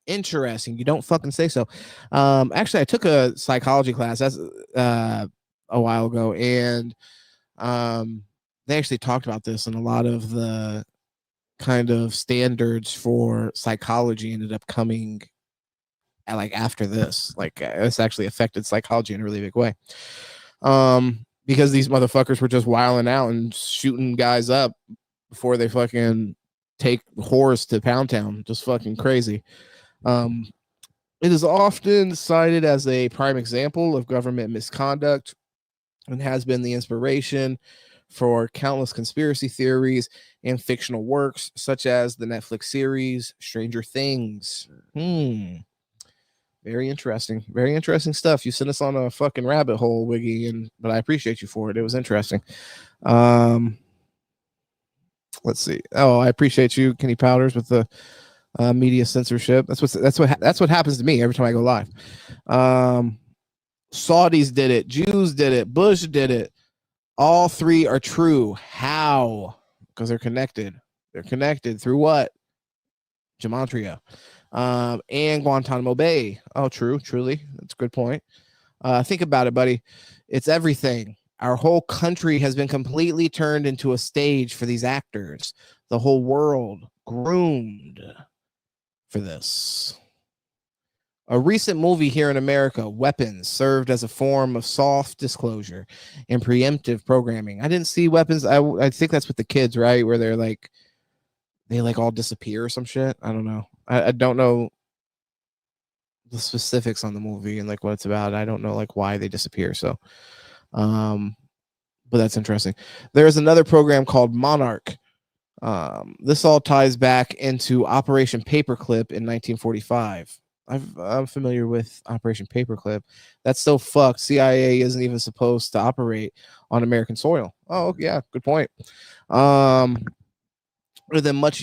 Interesting. You don't fucking say so. Actually, I took a psychology class a while ago, and they actually talked about this, and a lot of the kind of standards for psychology ended up coming like after this. Like this actually affected psychology in a really big way. Because these motherfuckers were just wilding out and shooting guys up before they fucking take whores to Pound Town. Just fucking crazy. It is often cited as a prime example of government misconduct and has been the inspiration for countless conspiracy theories and fictional works, such as the Netflix series Stranger Things. Very interesting. Very interesting stuff. You sent us on a fucking rabbit hole, Wiggy, but I appreciate you for it. It was interesting. Let's see. Oh, I appreciate you, Kenny Powders, with the media censorship. That's what happens to me every time I go live. Saudis did it, Jews did it, Bush did it. All three are true. How? Because they're connected. They're connected through what? Gematria. And Guantanamo Bay. Oh, truly. That's a good point. Think about it, buddy. It's everything. Our whole country has been completely turned into a stage for these actors. The whole world groomed for this. A recent movie here in America, Weapons, served as a form of soft disclosure and preemptive programming. I didn't see Weapons. I think that's with the kids, right? Where they all disappear or some shit. I don't know. I don't know the specifics on the movie and like what it's about. I don't know like why they disappear. So, but that's interesting. There's another program called Monarch. This all ties back into Operation Paperclip in 1945. I'm familiar with Operation Paperclip. That's so fucked. CIA isn't even supposed to operate on American soil. Oh yeah, good point. Or then much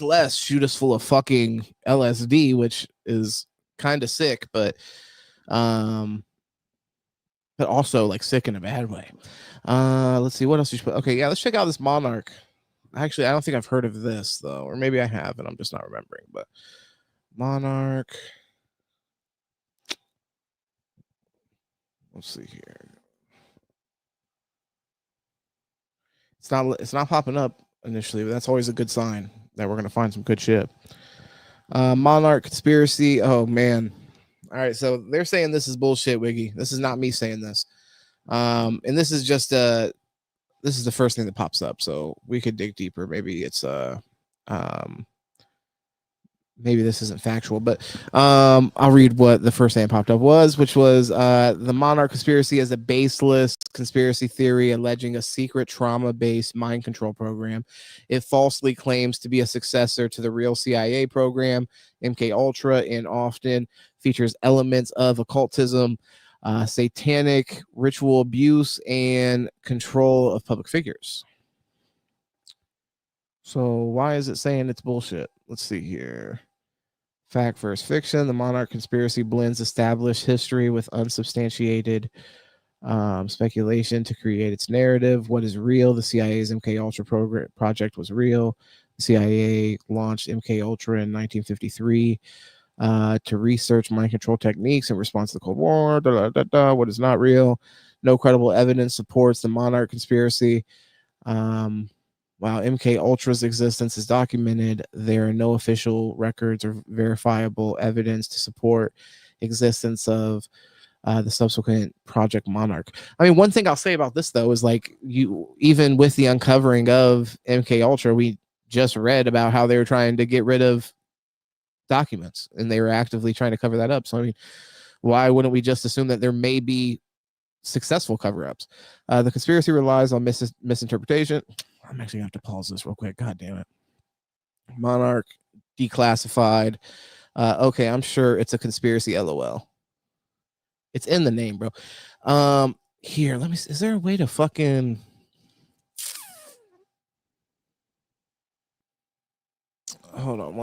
less shoot us full of fucking LSD, which is kind of sick, but also like sick in a bad way. Let's see what else you should put. Okay, yeah, let's check out this Monarch. Actually, I don't think I've heard of this though, or maybe I have and I'm just not remembering. But Monarch. Let's see here. It's not popping up initially, but that's always a good sign that we're gonna find some good shit. Monarch conspiracy. Oh man. All right, so they're saying this is bullshit, Wiggy. This is not me saying this. And this is just this is the first thing that pops up, so we could dig deeper. Maybe it's maybe this isn't factual, but I'll read what the first thing that popped up was, which was the Monarch conspiracy is a baseless conspiracy theory alleging a secret trauma-based mind control program. It falsely claims to be a successor to the real CIA program, MK Ultra, and often features elements of occultism, satanic ritual abuse, and control of public figures. So why is it saying it's bullshit? Let's see here. Fact versus fiction. The Monarch conspiracy blends established history with unsubstantiated speculation to create its narrative. What is real? The CIA's MK Ultra project was real. The CIA launched MK Ultra in 1953 to research mind control techniques in response to the Cold War. What is not real? No credible evidence supports the Monarch conspiracy. While MK Ultra's existence is documented, there are no official records or verifiable evidence to support existence of the subsequent Project Monarch. I mean, one thing I'll say about this though is like even with the uncovering of MK Ultra, we just read about how they were trying to get rid of documents and they were actively trying to cover that up. So I mean, why wouldn't we just assume that there may be successful cover-ups? The conspiracy relies on misinterpretation. I'm actually gonna have to pause this real quick. God damn it. Monarch declassified. Okay, I'm sure it's a conspiracy. LOL. It's in the name, bro. Here, let me see. Is there a way to fucking... Hold on.